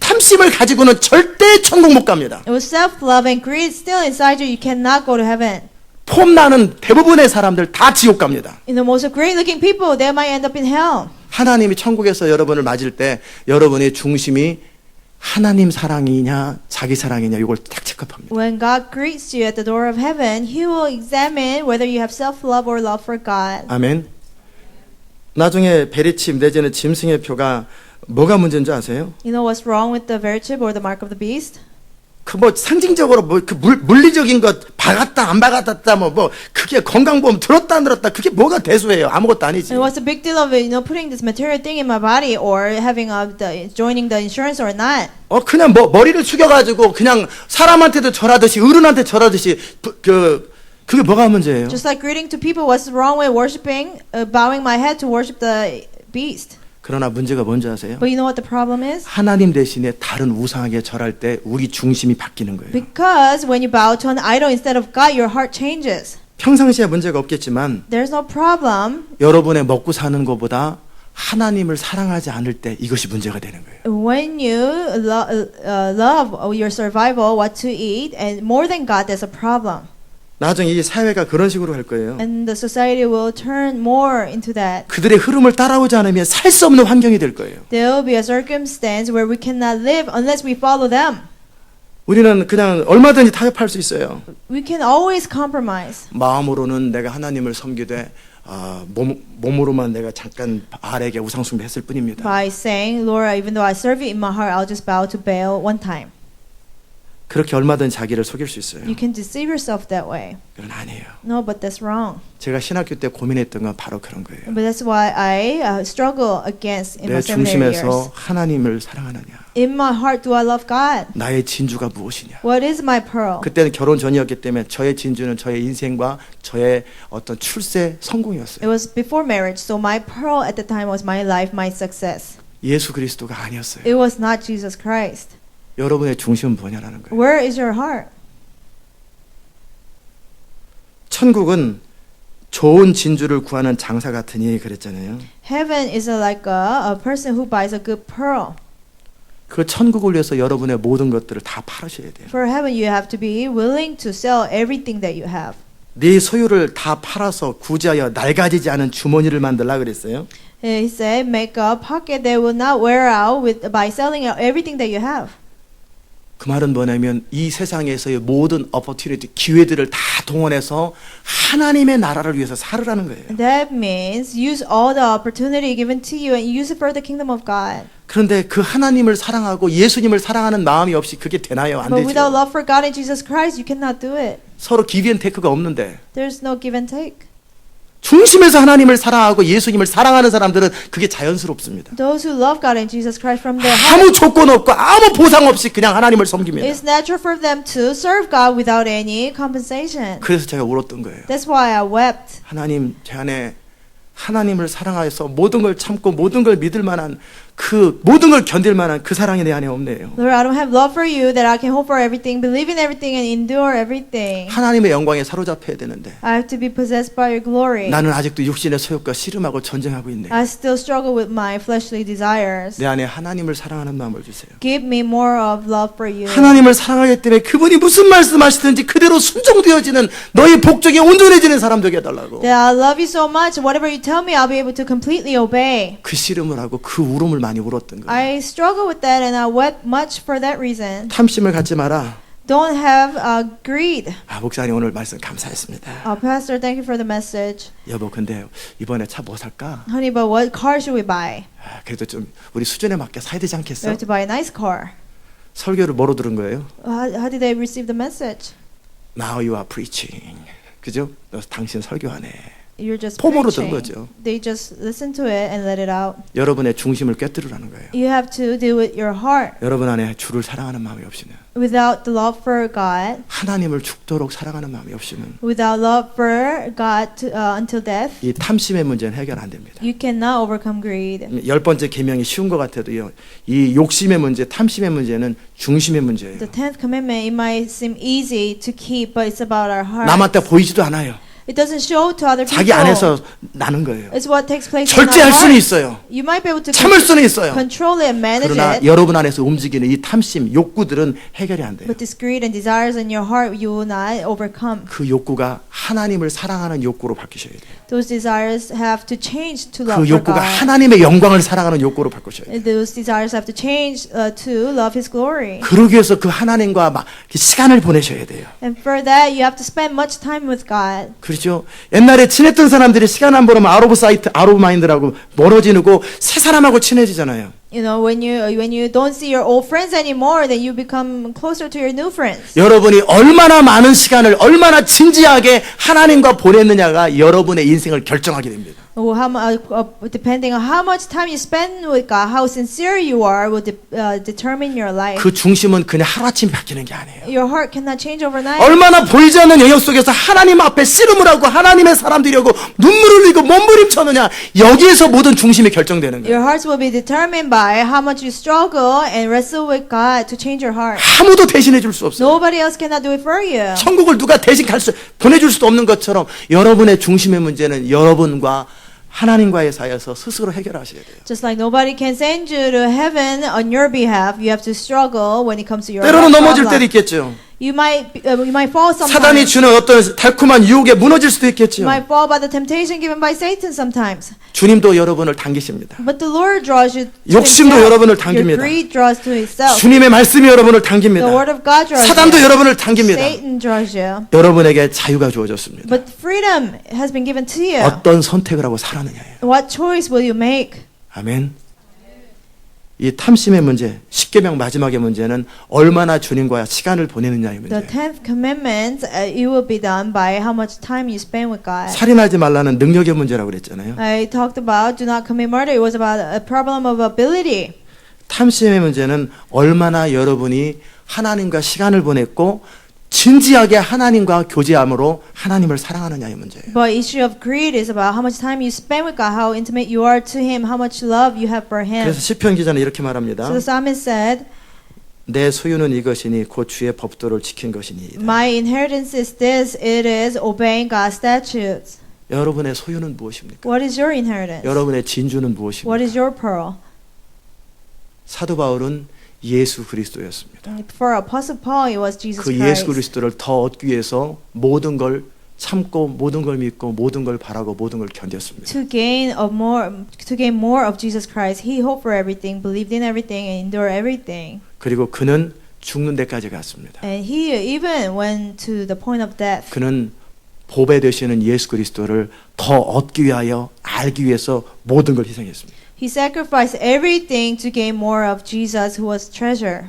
탐심을 가지고는 절대 천국 못 갑니다. With self-love and greed still inside you, you cannot go to heaven. 폼나는 대부분의 사람들 다 지옥 갑니다. In the most great-looking people, they might end up in hell. 하나님이 천국에서 여러분을 맞을 때 여러분의 중심이 하나님 사랑이냐 자기 사랑이냐 이걸 딱 체크합니다. When God greets you at the door of heaven, He will examine whether you have self-love or love for God. 아멘. 나중에 베리칩 내지는 짐승의 표가 뭐가 문제인 줄 아세요? You know what's wrong with the verchip or the mark of the beast? 그 뭐 상징적으로 뭐 그 물리적인 것 박았다 안 박았다 뭐 그게 건강보험 들었다 안 들었다 그게 뭐가 대수예요. 아무것도 아니지. And what's the big deal of it, putting this material thing in my body or having joining the insurance or not? 그냥 머리를 숙여가지고 그냥 사람한테도 절하듯이 어른한테 절하듯이 그게 뭐가 문제예요? Just like greeting to people, what's wrong with worshiping, bowing my head to worship the beast? 그러나 문제가 뭔지 아세요? But you know what the problem is? 하나님 대신에 다른 우상에게 절할 때 우리 중심이 바뀌는 거예요. Because when you bow to an idol instead of God, your heart changes. 평상시에 문제가 없겠지만 There's no problem 여러분의 먹고 사는 것보다 하나님을 사랑하지 않을 때 이것이 문제가 되는 거예요. when you love your survival, what to eat, and more than God, there's a problem. 나중에 이 사회가 그런 식으로 할 거예요. And the society will turn more into that. 그들의 흐름을 따라오지 않으면 살 수 없는 환경이 될 거예요. There will be a circumstance where we cannot live unless we follow them. 우리는 그냥 얼마든지 타협할 수 있어요. We can always compromise. 마음으로는 내가 하나님을 섬기되 몸으로만 내가 잠깐 아래에게 우상숭배했을 뿐입니다. By saying, Lord, even though I serve you in my heart, I'll just bow to Baal one time. 그렇게 얼마든지 자기를 속일 수 있어요. You can deceive yourself that way. 그건 아니에요. No, but that's wrong. 제가 신학교 때 고민했던 건 바로 그런 거예요. But that's why I struggle against in 내 my seminary 중심에서 years. 하나님을 사랑하느냐? In my heart, do I love God? 나의 진주가 무엇이냐? What is my pearl? 그때는 결혼 전이었기 때문에 저의 진주는 저의 인생과 저의 어떤 출세 성공이었어요. It was before marriage, so my pearl at the time was my life, my success. 예수 그리스도가 아니었어요. It was not Jesus Christ. 여러분의 중심은 뭐냐라는 거예요. Where is your heart? 천국은 좋은 진주를 구하는 장사 같으니 그랬잖아요. Heaven is like a person who buys a good pearl. 그 천국을 위해서 여러분의 모든 것들을 다 팔으셔야 돼요. For heaven, you have to be willing to sell everything that you have. 네 소유를 다 팔아서 구제하여 낡아지지 않은 주머니를 만들라 그랬어요. He said, make a pocket that will not wear out by selling out everything that you have. 그 말은 뭐냐면 이 세상에서의 모든 opportunity, 기회들을 다 동원해서 하나님의 나라를 위해서 살으라는 거예요. That means use all the opportunity given to you and use it for the kingdom of God. 그런데 그 하나님을 사랑하고 예수님을 사랑하는 마음이 없이 그게 되나요? 안 But without 되죠. love for God and Jesus Christ, you cannot do it. 서로 기브앤테이크가 없는데 There's no give and take. 중심에서 하나님을 사랑하고 예수님을 사랑하는 사람들은 그게 자연스럽습니다. Those who love God and Jesus Christ from their heart, 아무 조건 없고 아무 보상 없이 그냥 하나님을 섬깁니다. it's natural for them to serve God without any compensation. 그래서 제가 울었던 거예요. That's why I wept. 하나님, 제 안에 하나님을 사랑하여서 모든 걸 참고 모든 걸 믿을 만한 그 모든 걸 견딜 만한 그 사랑이 내 안에 없네요. Lord, I don't have love for you that I can hope for everything, believe in everything, and endure everything. 하나님의 영광에 사로잡혀야 되는데 I have to be possessed by your glory. 나는 아직도 육신의 소욕과 씨름하고 전쟁하고 있네. I still struggle with my fleshly desires. 내 안에 하나님을 사랑하는 마음을 주세요. Give me more of love for you. 하나님을 사랑하기 때문에 그분이 무슨 말씀하시든지 그대로 순종되어지는 너희 복종에 온전해지는 사람 되게 해달라고. That I love you so much, whatever you tell me, I'll be able to completely obey. 그 씨름을 하고 그 울음을 많이 울었던 거예요. I struggle with that and I wept much for that reason. 탐심을 갖지 마라. Don't have greed. 목사님 오늘 말씀 감사했습니다. Pastor, thank you for the message. 여보 근데 이번에 차 뭐 살까? Honey, but what car should we buy? 그래도 좀 우리 수준에 맞게 사야 되지 We 않겠어? have to buy a nice car. 설교를 뭐로 들은 거예요? How did they receive the message? Now you are preaching. 그죠? 너 당신 설교하네. You're just 폼으로 든 preaching. 거죠. They just listen to it and let it out. 여러분의 중심을 꿰뚫으라는 거예요. You have to deal with your heart. 여러분 안에 주를 사랑하는 마음이 없이는, Without the love for God, 하나님을 죽도록 사랑하는 마음이 없이는 without love for God until death, 이 탐심의 문제는 해결 안 됩니다. you cannot overcome greed. 10번째 계명이 쉬운 것 같아도요, 이 욕심의 문제, 탐심의 문제는 중심의 문제예요. The 10th commandment, it might seem easy to keep, but it's about our heart. 남한테 보이지도 않아요. It doesn't show to other 자기 people. 안에서 나는 거예요. It's what takes place in 절제할 our 수는 heart. 있어요. You might be able to 참을 수는 있어요. control it and manage 그러나 it. 여러분 안에서 움직이는 이 탐심, 욕구들은 해결이 안 돼요. But this greed and desires in your heart, you will not overcome. 그 욕구가 하나님을 사랑하는 욕구로 바뀌셔야 돼요. Those desires have to change to love 그 for 욕구가 God. 하나님의 영광을 사랑하는 욕구로 바꾸셔야 돼요. And those desires have to change to love His glory. 그러기 위해서 그 하나님과 막 시간을 보내셔야 돼요. And for that, you have to spend much time with God. 그렇죠? 옛날에 친했던 사람들이 시간 안 보내면 아웃 오브 사이트, 아웃 오브 마인드라고 멀어지고 새 사람하고 친해지잖아요. You know, when you don't see your old friends anymore, then you become closer to your new friends. 여러분이 얼마나 많은 시간을 얼마나 진지하게 하나님과 보냈느냐가 여러분의 인생을 결정하게 됩니다. Depending on how much time you spend with God, how sincere you are, will determine your life. 그 중심은 그냥 하루아침에 바뀌는 게 아니에요. Your heart cannot change overnight. 얼마나 보이지 않는 영역 속에서 하나님 앞에 씨름을 하고 하나님의 사람들이라고 눈물을 흘리고 몸부림쳤느냐, 여기에서 모든 중심이 결정되는 거예요. Your hearts will be determined by how much you struggle and wrestle with God to change your heart. 아무도 대신해 줄 수 없어요. Nobody else cannot do it for you. 천국을 누가 대신 보내줄 수도 없는 것처럼 여러분의 중심의 문제는 여러분과 하나님과의 사이에서 스스로 해결하셔야 돼요. Just like nobody can send you to heaven on your behalf, you have to struggle when it comes to your 때로는 넘어질 problem. 때도 있겠죠. You might fall 사단이 sometimes. 주는 어떤 달콤한 유혹에 무너질 수도 있겠죠. You might fall by the temptation given by Satan sometimes. 주님도 여러분을 당기십니다. But the Lord draws you to 욕심도 Himself. 여러분을 Your 당깁니다. greed draws to Himself. 주님의 말씀이 여러분을 The 당깁니다. Word of God draws 사단도 you. 여러분을 당깁니다. Satan draws you. 여러분에게 자유가 주어졌습니다. But freedom has been given to you. 어떤 선택을 하고 살았느냐예요. What choice will you make? 아멘. 이 탐심의 문제, 십계명 마지막의 문제는 얼마나 주님과 시간을 보내느냐의 The 문제예요. 10th commandment, it will be done by how much time you spend with God. 살인하지 말라는 능력의 문제라고 그랬잖아요. I talked about do not commit murder. It was about a problem of ability. 탐심의 문제는 얼마나 여러분이 하나님과 시간을 보냈고 진지하게 하나님과 교제함으로 하나님을 사랑하느냐의 문제예요. But issue of greed is about how much time you spend with God, how intimate you are to Him, how much love you have for Him. 그래서 시편 기자는 이렇게 말합니다. So the psalmist said, 내 소유는 이것이니 곧 주의 법도를 지킨 것이니이다. my inheritance is this, it is obeying God's statutes. 여러분의 소유는 무엇입니까? What is your inheritance? 여러분의 진주는 What 무엇입니까? is your pearl? 사도 바울은 예수 그리스도였습니다. For Apostle Paul, it was Jesus 그 예수 Christ. 그리스도를 더 얻기 위해서 모든 걸 참고 모든 걸 믿고 모든 걸 바라고 모든 걸 견뎠습니다. To gain more of Jesus Christ, he hoped for everything, believed in everything, and endured everything. 그리고 그는 죽는 데까지 갔습니다. And he even went to the point of death. 그는 보배 되시는 예수 그리스도를 더 얻기 위하여 알기 위해서 모든 걸 희생했습니다. He sacrificed everything to gain more of Jesus, who was treasure.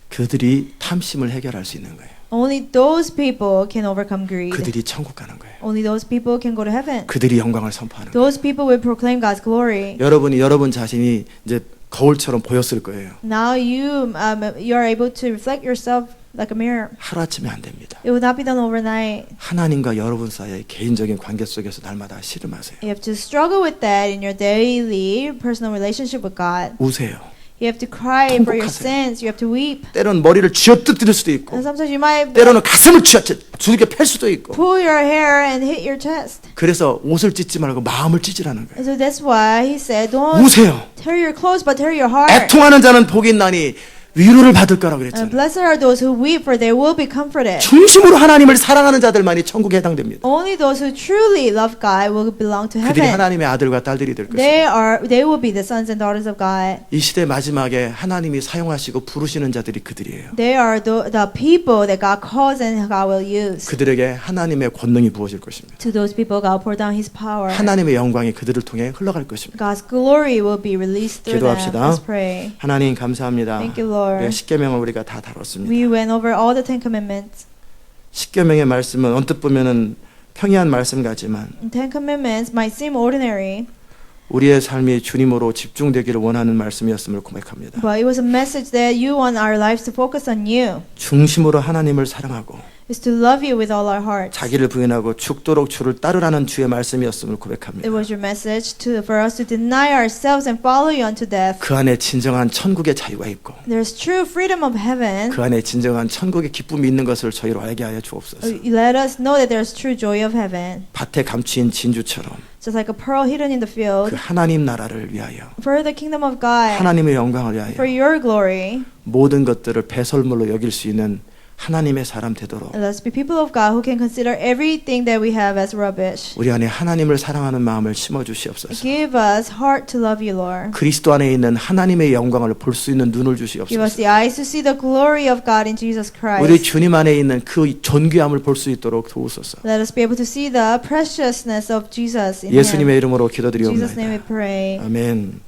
그들이 탐심을 해결할 수 있는 거예요. Only those people can overcome greed. 그들이 천국 가는 거예요. Only those people can go to heaven. 그들이 영광을 선포하는 거예요. Those people will proclaim God's glory. 여러분이 여러분 자신이 이제 거울처럼 보였을 거예요. Now you are able to reflect yourself like a mirror. 하루아침에 안 됩니다. It will not be done overnight. 하나님과 여러분 사이의 개인적인 관계 속에서 날마다 씨름하세요. You have to struggle with that in your daily personal relationship with God. 우세요. You have to cry for your 통곡하세요. sins. You have to weep. 때로는 머리를 쥐어뜯을 수도 있고 And sometimes you might 때로는 가슴을 두들겨 팰 수도 있고 pull your hair and hit your chest. 그래서 옷을 찢지 말고 마음을 찢으라는 거예요. And so that's why he said, don't 우세요. tear your clothes, but tear your heart. 애통하는 자는 복이 있나니 위로를 받을 거라고 And 그랬잖아요. blessed are those who weep, for they will be comforted. 중심으로 하나님을 사랑하는 자들만이 천국에 해당됩니다. Only those who truly love God will belong to 그들이 heaven. 하나님의 아들과 딸들이 될 것입니다. They will be the sons and daughters of God. 이 시대 마지막에 하나님이 사용하시고 부르시는 자들이 그들이에요. They are the people that God calls and God will use. 그들에게 하나님의 권능이 부어질 것입니다. To those people, God will pour down His power. 하나님의 영광이 그들을 통해 흘러갈 것입니다. God's glory will be released through them. 기도합시다. Let's pray. 하나님 감사합니다. Thank you, Lord. 우리가 십계명을 우리가 다 다뤘습니다. We went over all the 10 commandments. 십계명의 말씀은 언뜻 보면은 평이한 말씀 같지만 Ten Commandments might seem ordinary, 우리의 삶이 주님으로 집중되기를 원하는 말씀이었음을 고백합니다. but it was a message that you want our lives to focus on you. 중심으로 하나님을 사랑하고 Is to love you with all our hearts. 자기를 부인하고 죽도록 주를 따르라는 주의 말씀이었음을 고백합니다. It was your message for us to deny ourselves and follow you unto death. 그 안에 진정한 천국의 자유가 있고 There's true freedom of heaven. 그 안에 진정한 천국의 기쁨이 있는 것을 저희로 알게 하여 주옵소서. Let us know that there's true joy of heaven. 밭에 감추인 진주처럼 Just like a pearl hidden in the field. 그 하나님 나라를 위하여 For the kingdom of God. 하나님의 영광을 위하여 For your glory. 모든 것들을 배설물로 여길 수 있는 하나님의 사람 되도록 And let's be people of God who can consider everything that we have as rubbish. 우리 안에 하나님을 사랑하는 마음을 심어 주시옵소서. Give us heart to love you, Lord. 그리스도 안에 있는 하나님의 영광을 볼 수 있는 눈을 Give us 주시옵소서. the eyes to see the glory of God in Jesus 우리 Christ. 주님 안에 있는 그 존귀함을 볼 수 있도록 도우소서. Let us be able to see the preciousness of Jesus in Him. 예수님의 이름으로 In Jesus' name we 기도드리옵나이다. pray. 아멘.